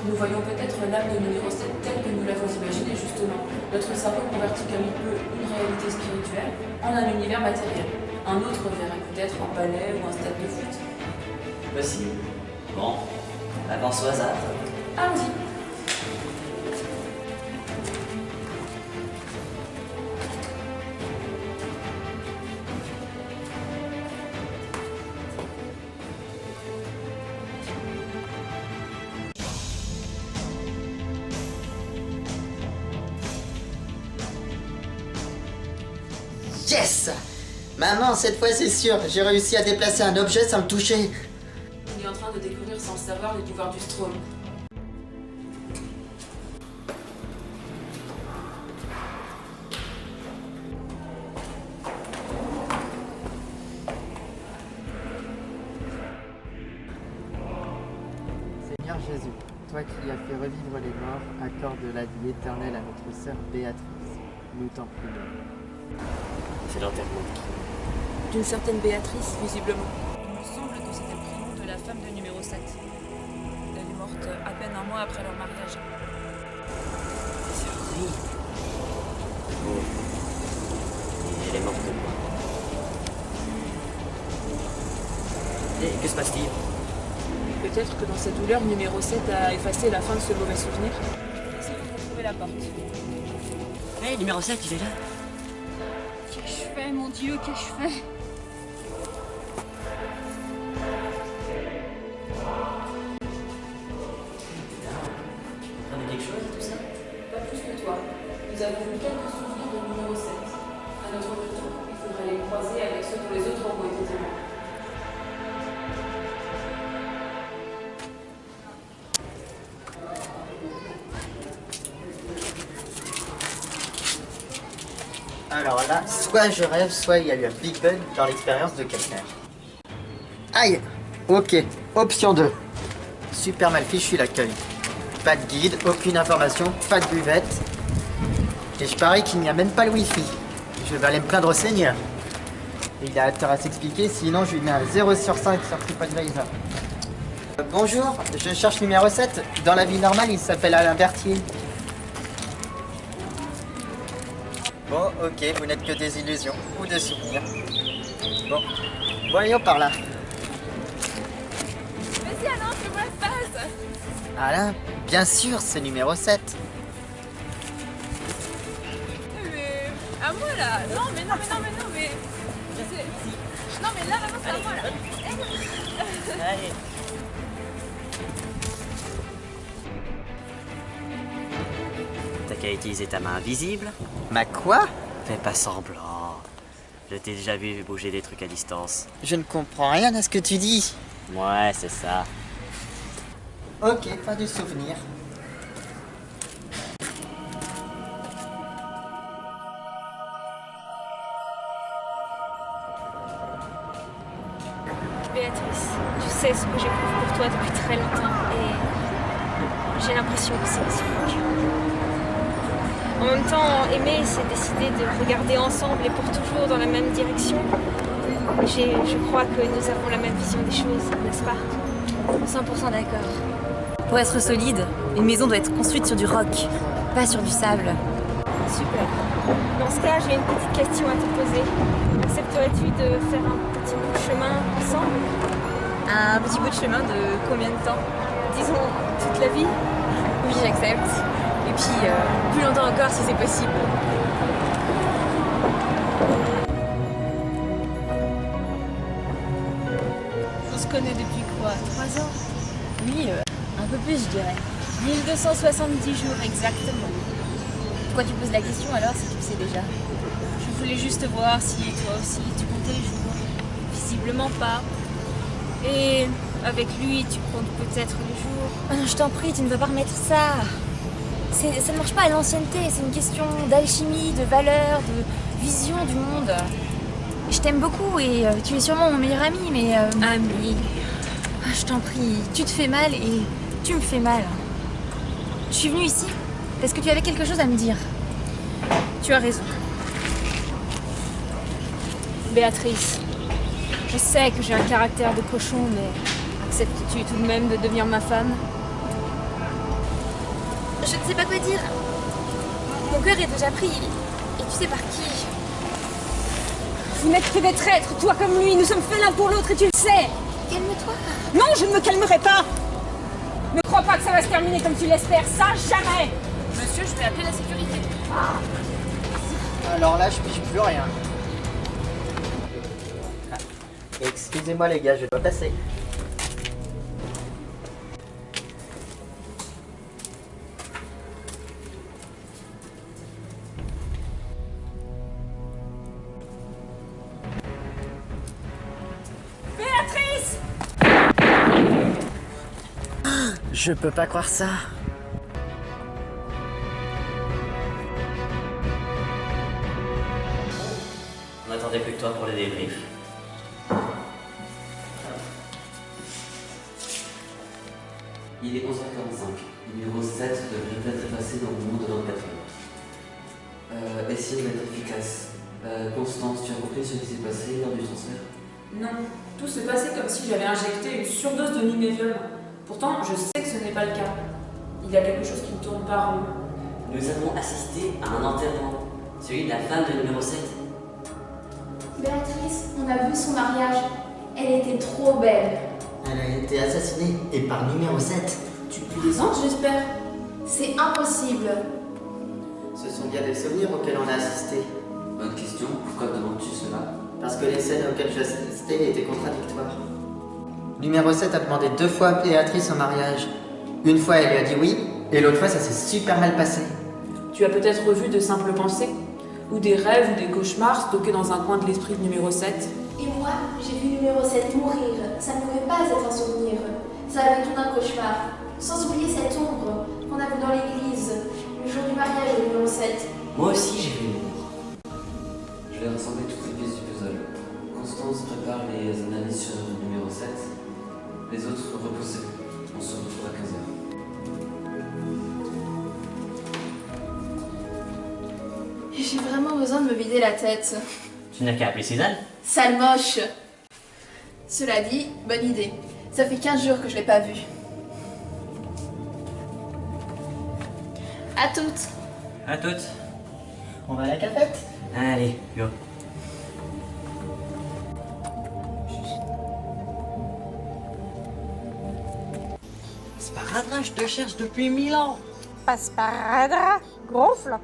Nous voyons peut-être l'âme de numéro 7 telle que nous l'avons imaginée justement. Notre cerveau convertit comme il peut une réalité spirituelle en un univers matériel. Un autre verrait peut-être un palais ou un stade de foot. Possible. Bon, avance au hasard. Allons-y. Yes! Maman, cette fois c'est sûr, j'ai réussi à déplacer un objet sans le toucher. On est en train de découvrir sans le savoir les pouvoirs du Strom. Seigneur Jésus, toi qui as fait revivre les morts, accorde la vie éternelle à notre sœur Béatrice. Nous t'en prions. C'est l'enterrement. D'une certaine Béatrice, visiblement. Il me semble que c'était le prénom de la femme de numéro 7. Elle est morte à peine un mois après leur mariage. C'est horrible. Bon. Et elle est morte de quoi? Et que se passe-t-il? Peut-être que dans cette douleur, numéro 7 a effacé la fin de ce mauvais souvenir. Essayons de retrouver la porte. Hé, numéro 7, il est là. Qu'ai-je fait, mon Dieu, qu'ai-je fait? T'as vu quelque chose, tout ça? Pas plus que toi. Nous avons vu quelques souvenirs de numéro 7. À notre retour, il faudrait les croiser avec ceux dont les autres ont été témoins. Alors là, soit je rêve, soit il y a eu un big bug dans l'expérience de quelqu'un. Aïe. Ok, option 2. Super mal fichu l'accueil. Pas de guide, aucune information, pas de buvette. Et je parie qu'il n'y a même pas le wifi. Je vais aller me plaindre au Seigneur. Il a intérêt à s'expliquer, sinon je lui mets un 0 sur 5 sur TripAdvisor. Bonjour, je cherche numéro 7. Dans la vie normale, il s'appelle Alain Berthier. Bon, ok, vous n'êtes que des illusions ou des souvenirs. Bon, voyons par là. Vas-y Alain, fais-moi la face. Alain, bien sûr, c'est numéro 7. Mais à moi là. Non mais. Non mais là vraiment c'est à moi là. Allez. T'as qu'à utiliser ta main invisible. Ma quoi? Fais pas semblant. Je t'ai déjà vu bouger des trucs à distance. Je ne comprends rien à ce que tu dis. Ouais, c'est ça. Ok, pas de souvenir. Béatrice, tu sais ce que j'éprouve pour toi depuis très longtemps et j'ai l'impression que c'est réciproque. En même temps, aimer, c'est décider de regarder ensemble et pour toujours dans la même direction. Je crois que nous avons la même vision des choses, n'est-ce pas? 100% d'accord. Pour être solide, une maison doit être construite sur du roc, pas sur du sable. Super. Dans ce cas, j'ai une petite question à te poser. Accepterais-tu de faire un petit bout de chemin ensemble? Un petit bout de chemin de combien de temps? Disons, toute la vie? Oui, j'accepte. Et puis, plus longtemps encore si c'est possible. On se connaît depuis quoi? 3 ans? Oui, un peu plus, je dirais. 1270 jours exactement. Pourquoi tu poses la question alors si tu le sais déjà? Je voulais juste voir si toi aussi tu comptais les jours. Visiblement pas. Et avec lui, tu comptes peut-être les jours. Ah non, je t'en prie, tu ne vas pas remettre ça. Ça ne marche pas à l'ancienneté, c'est une question d'alchimie, de valeur, de vision du monde. Je t'aime beaucoup et tu es sûrement mon meilleur ami, mais... Ami. Je t'en prie, tu te fais mal et tu me fais mal. Je suis venue ici parce que tu avais quelque chose à me dire. Tu as raison. Béatrice, je sais que j'ai un caractère de cochon, mais acceptes-tu tout de même de devenir ma femme? Je ne sais pas quoi dire. Mon cœur est déjà pris. Et tu sais par qui? Vous n'êtes que des traîtres, toi comme lui. Nous sommes faits l'un pour l'autre et tu le sais. Calme-toi. Non, je ne me calmerai pas. Ne crois pas que ça va se terminer comme tu l'espères. Ça, jamais. Monsieur, je vais appeler la sécurité. Alors là, je pige plus rien. Ah, excusez-moi les gars, je dois passer. Béatrice! Je peux pas croire ça. On n'attendait plus que toi pour le débrief. Il est 11h45. Numéro 7 devrait être passé dans le monde de 24 heures. Essayez d'être efficace. Constance, tu as compris ce qui s'est passé lors du transfert? Non, tout se passait comme si j'avais injecté une surdose de nimévium. Pourtant, je sais que ce n'est pas le cas. Il y a quelque chose qui ne tourne pas rond. Nous avons assisté à un enterrement, celui de la femme de numéro 7. Béatrice, on a vu son mariage. Elle était trop belle. Elle a été assassinée, et par numéro 7. Tu plaisantes, j'espère? C'est impossible. Ce sont bien des souvenirs auxquels on a assisté. Bonne question, pourquoi demandes-tu cela? Parce que les scènes auxquelles j'assistais étaient contradictoires. Numéro 7 a demandé 2 fois à Béatrice au mariage. Une fois, elle lui a dit oui, et l'autre fois, ça s'est super mal passé. Tu as peut-être revu de simples pensées? Ou des rêves ou des cauchemars stockés dans un coin de l'esprit de numéro 7? Et moi, j'ai vu numéro 7 mourir. Ça ne pouvait pas être un souvenir. Ça avait tout un cauchemar. Sans oublier cette ombre qu'on a vue dans l'église, le jour du mariage de numéro 7. Moi aussi j'ai vu mourir. Les autres reposez. On se retrouve à 15h. J'ai vraiment besoin de me vider la tête. Tu n'as qu'à appeler Suzanne. Sale moche. Cela dit, bonne idée. Ça fait 15 jours que je l'ai pas vue. À toutes. À toutes. On va à la cafette? Allez, go. Sparadrap, je te cherche depuis 1000 ans. Sparadrap, gros floc.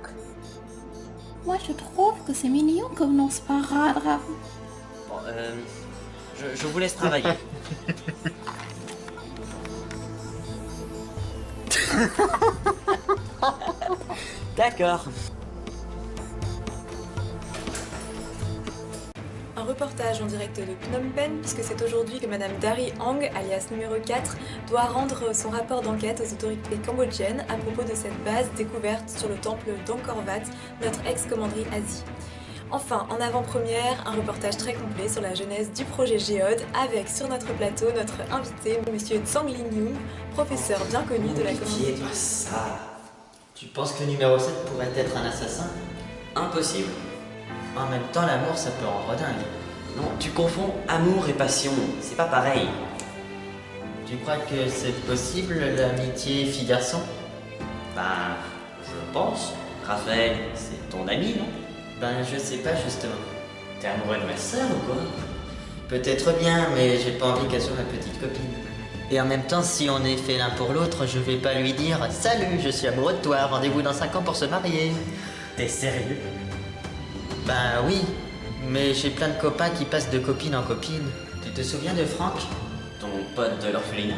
Moi, je trouve que c'est mignon comme nom Sparadrap. Bon, je vous laisse travailler. D'accord. Un reportage en direct de Phnom Penh, puisque c'est aujourd'hui que Madame Dari Hang, alias numéro 4, doit rendre son rapport d'enquête aux autorités cambodgiennes à propos de cette base découverte sur le temple d'Angkor Wat, notre ex-commanderie Asie. Enfin, en avant-première, un reportage très complet sur la genèse du projet Géode, avec sur notre plateau notre invité, Monsieur Tsang Ling Yung, professeur bien connu de la commanderie. Pas ça. Tu penses que le numéro 7 pourrait être un assassin? Impossible. En même temps, l'amour, ça peut rendre dingue. Non, tu confonds amour et passion, c'est pas pareil. Tu crois que c'est possible, l'amitié fille-garçon? Ben, je pense. Raphaël, c'est ton ami, non? Ben, je sais pas, justement. T'es amoureux de ma sœur ou quoi? Peut-être bien, mais j'ai pas envie qu'elle soit ma petite copine. Et en même temps, si on est fait l'un pour l'autre, je vais pas lui dire « Salut, je suis amoureux de toi, rendez-vous dans 5 ans pour se marier ». T'es sérieux? Ben oui, mais j'ai plein de copains qui passent de copine en copine. Tu te souviens de Franck? Ton pote de l'orphelinat?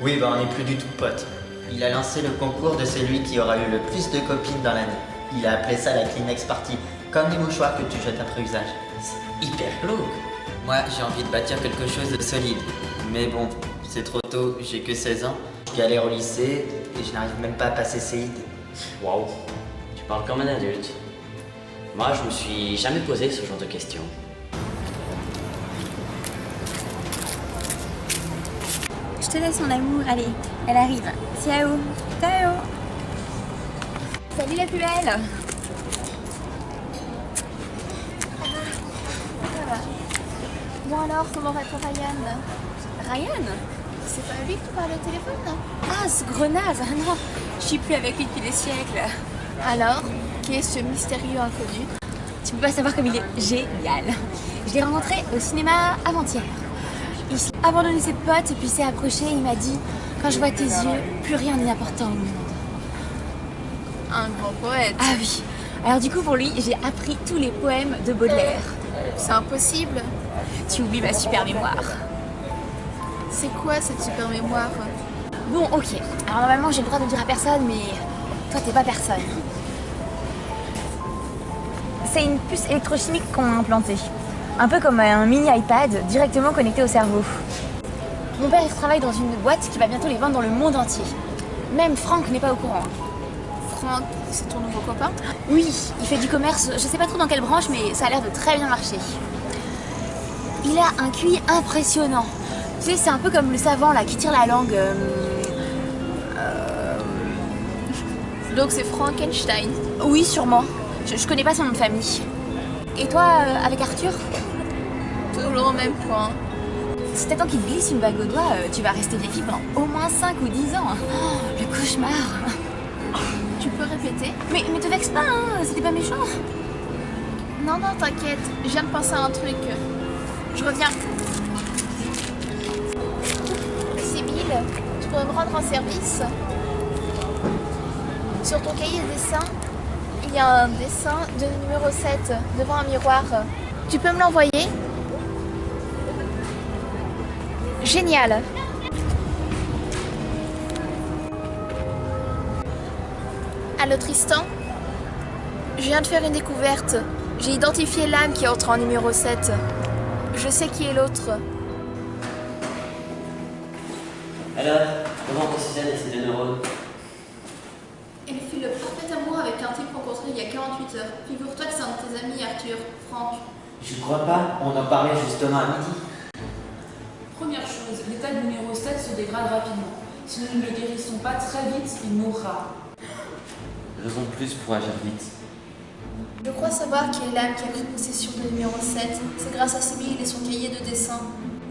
Oui, ben on n'est plus du tout potes. Il a lancé le concours de celui qui aura eu le plus de copines dans l'année. Il a appelé ça la Kleenex Party, comme les mouchoirs que tu jettes après usage. C'est hyper glauque. Moi, j'ai envie de bâtir quelque chose de solide. Mais bon, c'est trop tôt, j'ai que 16 ans. Je galère au lycée et je n'arrive même pas à passer CID. Waouh, tu parles comme un adulte. Moi, je me suis jamais posé ce genre de questions. Je te laisse mon amour, allez, elle arrive. Ciao. Ciao. Salut la plus belle. Ça va. Bon alors, comment va ton Ryan? Ryan? C'est pas lui que tu parlais au téléphone, non? Ah, ce grenade. Ah non, je suis plus avec lui depuis des siècles. Alors, qui est ce mystérieux inconnu? Tu peux pas savoir comme il est génial. Je l'ai rencontré au cinéma avant-hier. Il s'est abandonné ses potes et puis s'est approché et il m'a dit « Quand je vois tes yeux, plus rien n'est important au monde. » Un grand poète. Ah oui. Alors du coup pour lui, j'ai appris tous les poèmes de Baudelaire. C'est impossible. Tu oublies ma super mémoire. C'est quoi cette super mémoire? Bon, ok. Alors normalement j'ai le droit de le dire à personne, mais toi t'es pas personne. C'est une puce électrochimique qu'on a implantée. Un peu comme un mini iPad directement connecté au cerveau. Mon père il travaille dans une boîte qui va bientôt les vendre dans le monde entier. Même Franck n'est pas au courant. Franck, c'est ton nouveau copain? Oui, il fait du commerce, je sais pas trop dans quelle branche, mais ça a l'air de très bien marcher. Il a un QI impressionnant. Tu sais, c'est un peu comme le savant là qui tire la langue. Donc c'est Frankenstein? Oui, sûrement. Je connais pas son nom de famille. Et toi, avec Arthur? Toujours au même point. Si t'attends qu'il te glisse une bague au doigt, tu vas rester vieille pendant au moins 5 ou 10 ans. Oh, le cauchemar. Tu peux répéter? Mais te vexe pas, hein, c'était pas méchant. Non, non, t'inquiète, je viens de penser à un truc. Je reviens. Sibylle, tu pourrais me rendre un service? Sur ton cahier de dessin, il y a un dessin de numéro 7 devant un miroir. Tu peux me l'envoyer? Génial. Allô Tristan? Je viens de faire une découverte. J'ai identifié l'âme qui entre en numéro 7. Je sais qui est l'autre. Alors, comment considère ces deux neurones? Elle fait le parfait amour avec un type rencontré il y a 48 heures. Figure-toi que c'est un de tes amis, Arthur. Franck. Je crois pas, on en parlait justement à midi. Première chose, l'état du numéro 7 se dégrade rapidement. Si nous ne le guérissons pas très vite, il mourra. Raison de plus pour agir vite. Je crois savoir qui est l'âme qui a pris possession de numéro 7. C'est grâce à Sibyl et son cahier de dessin.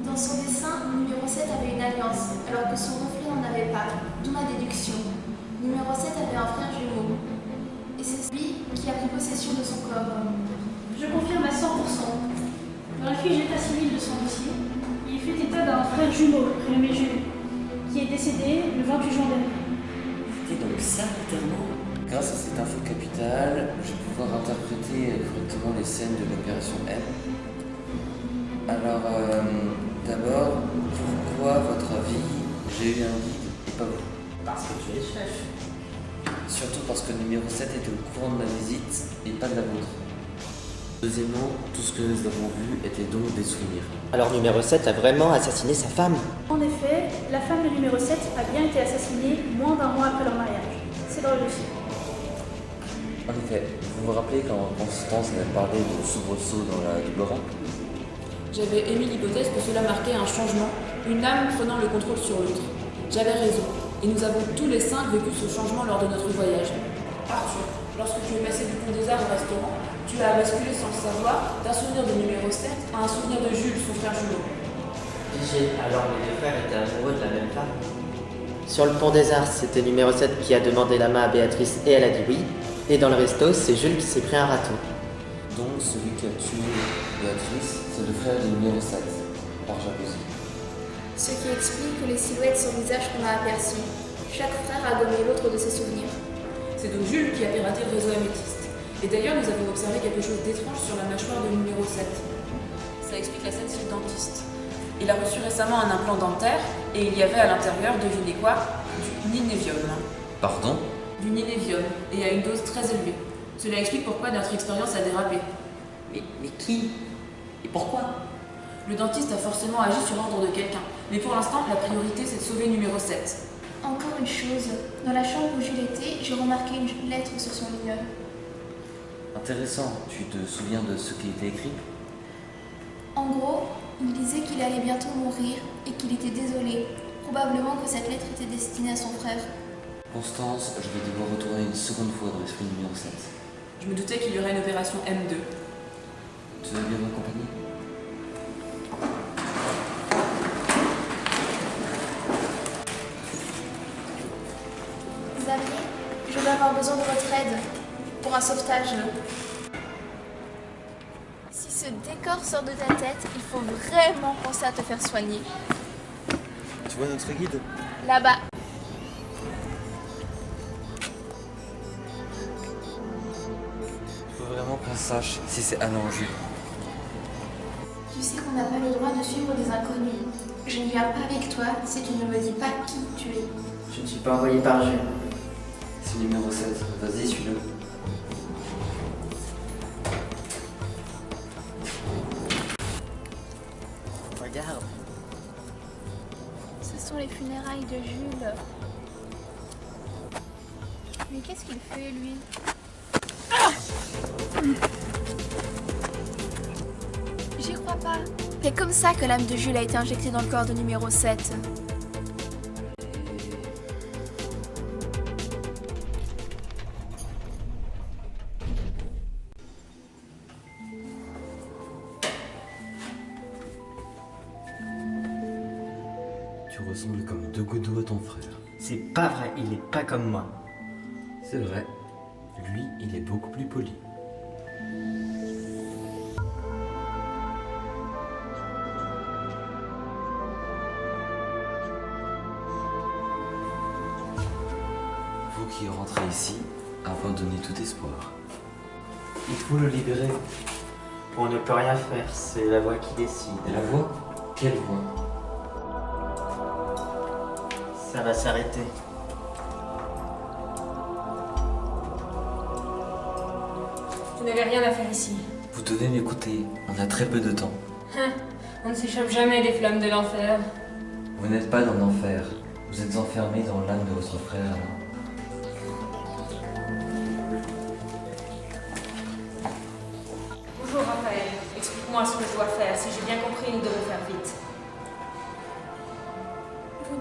Dans son dessin, numéro 7 avait une alliance, alors que son reflet n'en avait pas, d'où ma déduction. Numéro 7 avait un frère jumeau. Et c'est lui qui a pris possession de son corps. Je confirme à 100%. Dans la fiche d'état civil de son dossier, il fait état d'un frère jumeau, prénommé Jules, qui est décédé le 28 juin dernier. C'était donc ça, littéralement. Grâce à cette info capitale, je vais pouvoir interpréter correctement les scènes de l'opération M. Alors, d'abord, pourquoi, à votre avis, j'ai eu un guide et pas vous? Parce que tu es chef. Surtout parce que le numéro 7 était au courant de ma visite et pas de la vôtre. Deuxièmement, tout ce que nous avons vu était donc des souvenirs. Alors numéro 7 a vraiment assassiné sa femme? En effet, la femme de numéro 7 a bien été assassinée moins d'un mois après leur mariage. C'est dans le dossier. En effet, vous vous rappelez quand Constance avait parlé de soubresaut dans la double rang? J'avais émis l'hypothèse que cela marquait un changement, une âme prenant le contrôle sur l'autre. J'avais raison, et nous avons tous les 5 vécu ce changement lors de notre voyage. Arthur, lorsque tu es passé du Pont des Arts au restaurant, tu as basculé sans le savoir d'un souvenir de numéro 7 à un souvenir de Jules, son frère jumeau. Alors mes deux frères étaient amoureux de la même femme. Sur le pont des Arts, c'était numéro 7 qui a demandé la main à Béatrice et elle a dit oui. Et dans le resto, c'est Jules qui s'est pris un râteau. Donc celui qui a tué Béatrice, c'est le frère du numéro 7, par jalousie. Ce qui explique les silhouettes sur le visage qu'on a aperçues. Chaque frère a gommé l'autre de ses souvenirs. C'est donc Jules qui a piraté le réseau améthyste. Et d'ailleurs, nous avons observé quelque chose d'étrange sur la mâchoire de numéro 7. Ça explique la scène chez le dentiste. Il a reçu récemment un implant dentaire et il y avait à l'intérieur, devinez quoi, du ninévium. Pardon? Du ninévium, et à une dose très élevée. Cela explique pourquoi notre expérience a dérapé. Mais qui? Et pourquoi? Le dentiste a forcément agi sur ordre de quelqu'un. Mais pour l'instant, la priorité, c'est de sauver numéro 7. Encore une chose, dans la chambre où Jules était, j'ai remarqué une lettre sur son lit. Intéressant, tu te souviens de ce qui était écrit? En gros, il disait qu'il allait bientôt mourir et qu'il était désolé. Probablement que cette lettre était destinée à son frère. Constance, je vais devoir retourner une seconde fois dans l'esprit numéro 7. Je me doutais qu'il y aurait une opération M2. Tu veux bien m'accompagner? Xavier, je vais avoir besoin de votre aide pour un sauvetage. Si ce décor sort de ta tête, il faut vraiment penser à te faire soigner. Tu vois notre guide? Là-bas. Il faut vraiment qu'on sache si c'est Anna ou Jules. Tu sais qu'on n'a pas le droit de suivre des inconnus. Je ne viens pas avec toi si tu ne me dis pas qui tu es. Je ne suis pas envoyé par Jules. C'est numéro 7, vas-y, suis-le. Regarde. Ce sont les funérailles de Jules. Mais qu'est-ce qu'il fait, lui? J'y crois pas. C'est comme ça que l'âme de Jules a été injectée dans le corps de numéro 7. Tu ressembles comme deux gouttes d'eau à ton frère. C'est pas vrai, il est pas comme moi. C'est vrai. Lui, il est beaucoup plus poli. Vous qui rentrez ici, abandonnez tout espoir. Il faut le libérer. On ne peut rien faire, c'est la voix qui décide. Et la voix? Quelle voix? Ça va s'arrêter. Vous n'avez rien à faire ici. Vous devez m'écouter, on a très peu de temps. On ne s'échappe jamais des flammes de l'enfer. Vous n'êtes pas dans l'enfer, vous êtes enfermé dans l'âme de votre frère Alain. Bonjour Raphaël, explique-moi ce que je dois faire. Si j'ai bien compris, nous devons faire vite.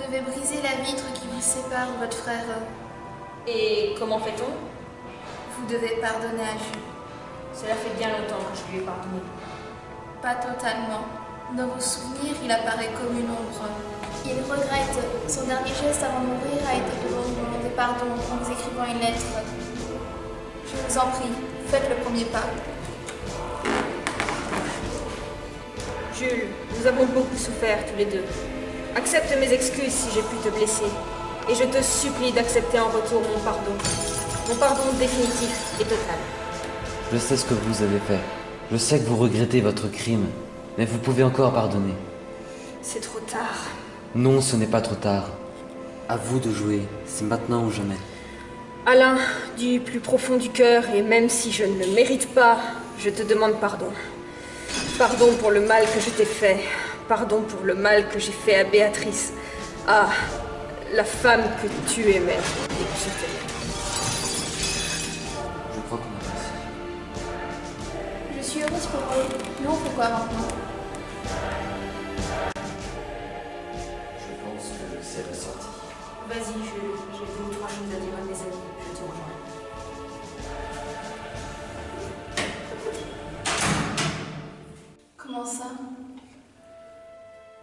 devez briser la vitre qui vous sépare de votre frère. Et comment fait-on? Vous devez pardonner à Jules. Cela fait bien longtemps que je lui ai pardonné. Pas totalement. Dans vos souvenirs, il apparaît comme une ombre. Il regrette. Son dernier geste avant de mourir a été de vous demander pardon en vous écrivant une lettre. Je vous en prie, faites le premier pas. Jules, nous avons beaucoup souffert tous les deux. Accepte mes excuses si j'ai pu te blesser. Et je te supplie d'accepter en retour mon pardon. Mon pardon définitif et total. Je sais ce que vous avez fait. Je sais que vous regrettez votre crime. Mais vous pouvez encore pardonner. C'est trop tard. Non, ce n'est pas trop tard. À vous de jouer. C'est maintenant ou jamais. Alain, du plus profond du cœur, et même si je ne le mérite pas, je te demande pardon. Pardon pour le mal que je t'ai fait. Pardon pour le mal que j'ai fait à Béatrice. À la femme que tu aimais et que je t'aimais. Je crois qu'on a réussi. Je suis heureuse pour vous. Non, pourquoi maintenant? Je pense que c'est ressorti. Vas-y, j'ai 2 ou 3 choses à dire à mes amis. Je te rejoins. Comment ça?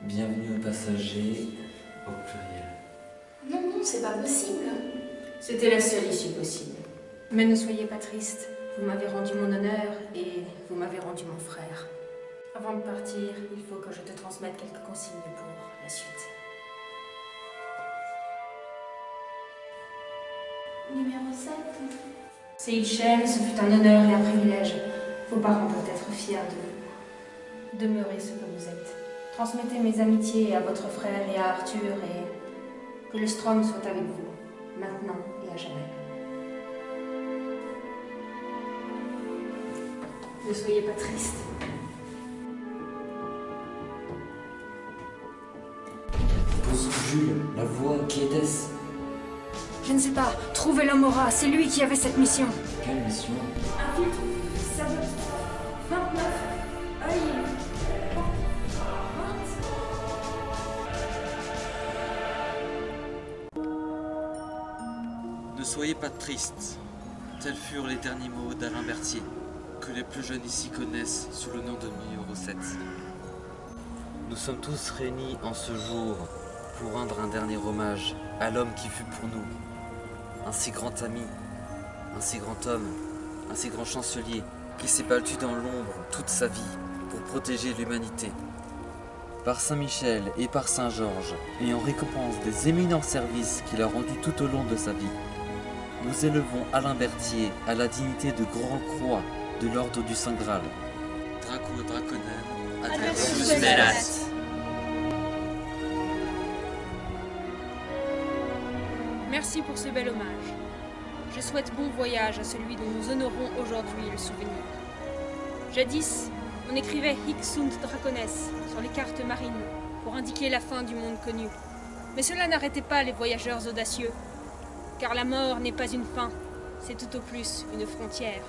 Bienvenue aux passagers au pluriel. Non, non, c'est pas possible. C'était la seule issue possible. Mais ne soyez pas triste. Vous m'avez rendu mon honneur et vous m'avez rendu mon frère. Avant de partir, il faut que je te transmette quelques consignes pour la suite. Numéro 7. Seychelles, ce fut un honneur et un privilège. Vos parents peuvent être fiers de vous. Demeurez ce que vous êtes. Transmettez mes amitiés à votre frère et à Arthur et que le Strom soit avec vous, maintenant et à jamais. Ne soyez pas triste. Bonjour Jules, la voix, qui était-ce? Je ne sais pas. Trouvez l'homme au rat, c'est lui qui avait cette mission. Quelle mission? Infiltre, sabot, 29, œil. Ne soyez pas tristes. Tels furent les derniers mots d'Alain Berthier, que les plus jeunes ici connaissent sous le nom de numéro 7. Nous sommes tous réunis en ce jour pour rendre un dernier hommage à l'homme qui fut pour nous un si grand ami, un si grand homme, un si grand chancelier qui s'est battu dans l'ombre toute sa vie pour protéger l'humanité. Par Saint-Michel et par Saint-Georges, et en récompense des éminents services qu'il a rendus tout au long de sa vie, nous élevons Alain Berthier à la dignité de Grand Croix de l'Ordre du Saint-Graal. Draco Draconen, Adversus Velas. Merci pour ce bel hommage. Je souhaite bon voyage à celui dont nous honorons aujourd'hui le souvenir. Jadis, on écrivait Hic sunt Dracones sur les cartes marines pour indiquer la fin du monde connu. Mais cela n'arrêtait pas les voyageurs audacieux, car la mort n'est pas une fin, c'est tout au plus une frontière.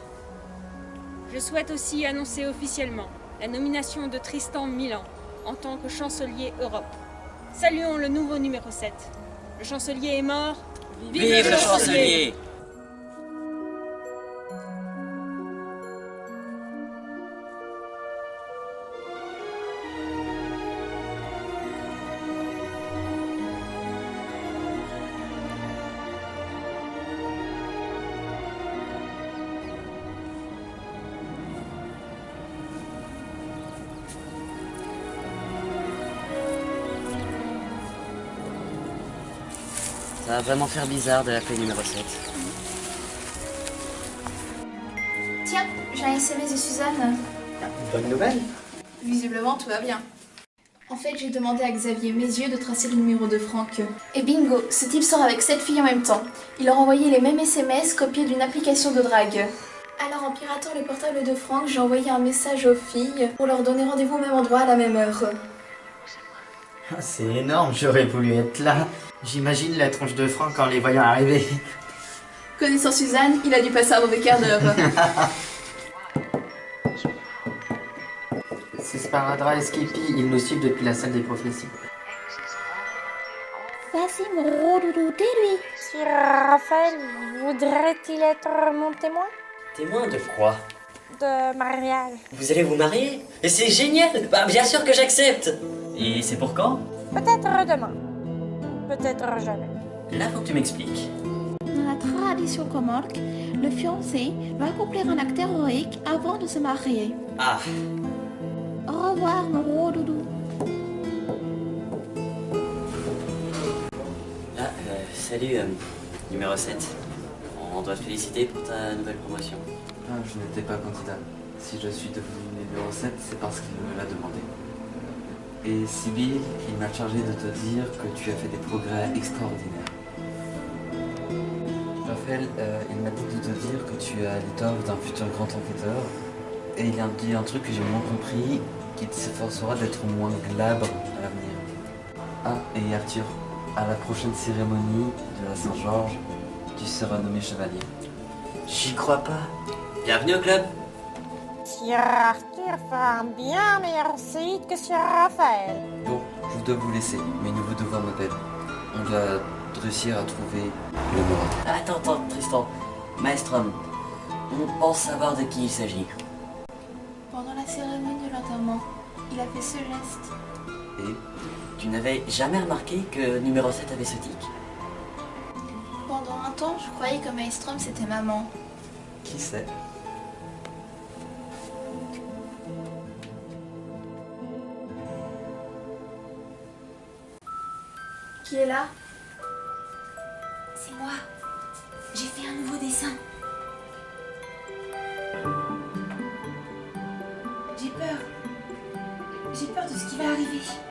Je souhaite aussi annoncer officiellement la nomination de Tristan Milan en tant que chancelier Europe. Saluons le nouveau numéro 7. Le chancelier est mort. Vive le chancelier! Ça va vraiment faire bizarre de l'appeler numéro 7. Tiens, j'ai un SMS de Suzanne. Bonne nouvelle. Visiblement, tout va bien. En fait, j'ai demandé à Xavier Mézieux de tracer le numéro de Franck. Et bingo, ce type sort avec 7 filles en même temps. Il leur a envoyé les mêmes SMS copiés d'une application de drague. Alors, en piratant le portable de Franck, j'ai envoyé un message aux filles pour leur donner rendez-vous au même endroit à la même heure. Ah, c'est énorme, j'aurais voulu être là. J'imagine la tronche de Franck en les voyant arriver. Connaissant Suzanne, il a dû passer un mauvais quart d'heure. C'est Sparadra et Skippy, ils nous suivent depuis la salle des prophéties. aussi, mon gros doudou, dis-lui. Sir Raphaël voudrait-il être mon témoin Témoin de quoi? de mariage? Vous allez vous marier? Et c'est génial! Bah, bien sûr que j'accepte! Et c'est pour quand? Peut-être demain. Peut-être jamais. Là, faut que tu m'expliques. Dans la tradition comorque, le fiancé doit accomplir un acte héroïque avant de se marier. Ah, Au revoir, mon gros doudou. là, salut, numéro 7. On doit te féliciter pour ta nouvelle promotion. Ah, je n'étais pas candidat. Si je suis devenu numéro 7, c'est parce qu'il me l'a demandé. Et Sibyl, il m'a chargé de te dire que tu as fait des progrès extraordinaires. Raphaël, il m'a dit de te dire que tu as l'étoffe d'un futur grand enquêteur. Et il a dit un truc que j'ai moins compris, qu'il s'efforcera d'être moins glabre à l'avenir. Ah, et Arthur, à la prochaine cérémonie de la Saint-Georges, tu seras nommé chevalier. J'y crois pas. Bienvenue au club. Sir Arthur fera un bien meilleur site que Sir Raphaël. Bon, je dois vous laisser, mes nouveaux devoirs m'appellent. On doit réussir à trouver le mort. Attends, Tristan. Maestrom, on pense savoir de qui il s'agit. Pendant la cérémonie de l'enterrement, il a fait ce geste. Et Tu n'avais jamais remarqué que numéro 7 avait ce tic? Pendant un temps, je croyais que Maelstrom c'était maman. qui sait? Qui est là? C'est moi. J'ai fait un nouveau dessin. J'ai peur. J'ai peur de ce qui va arriver.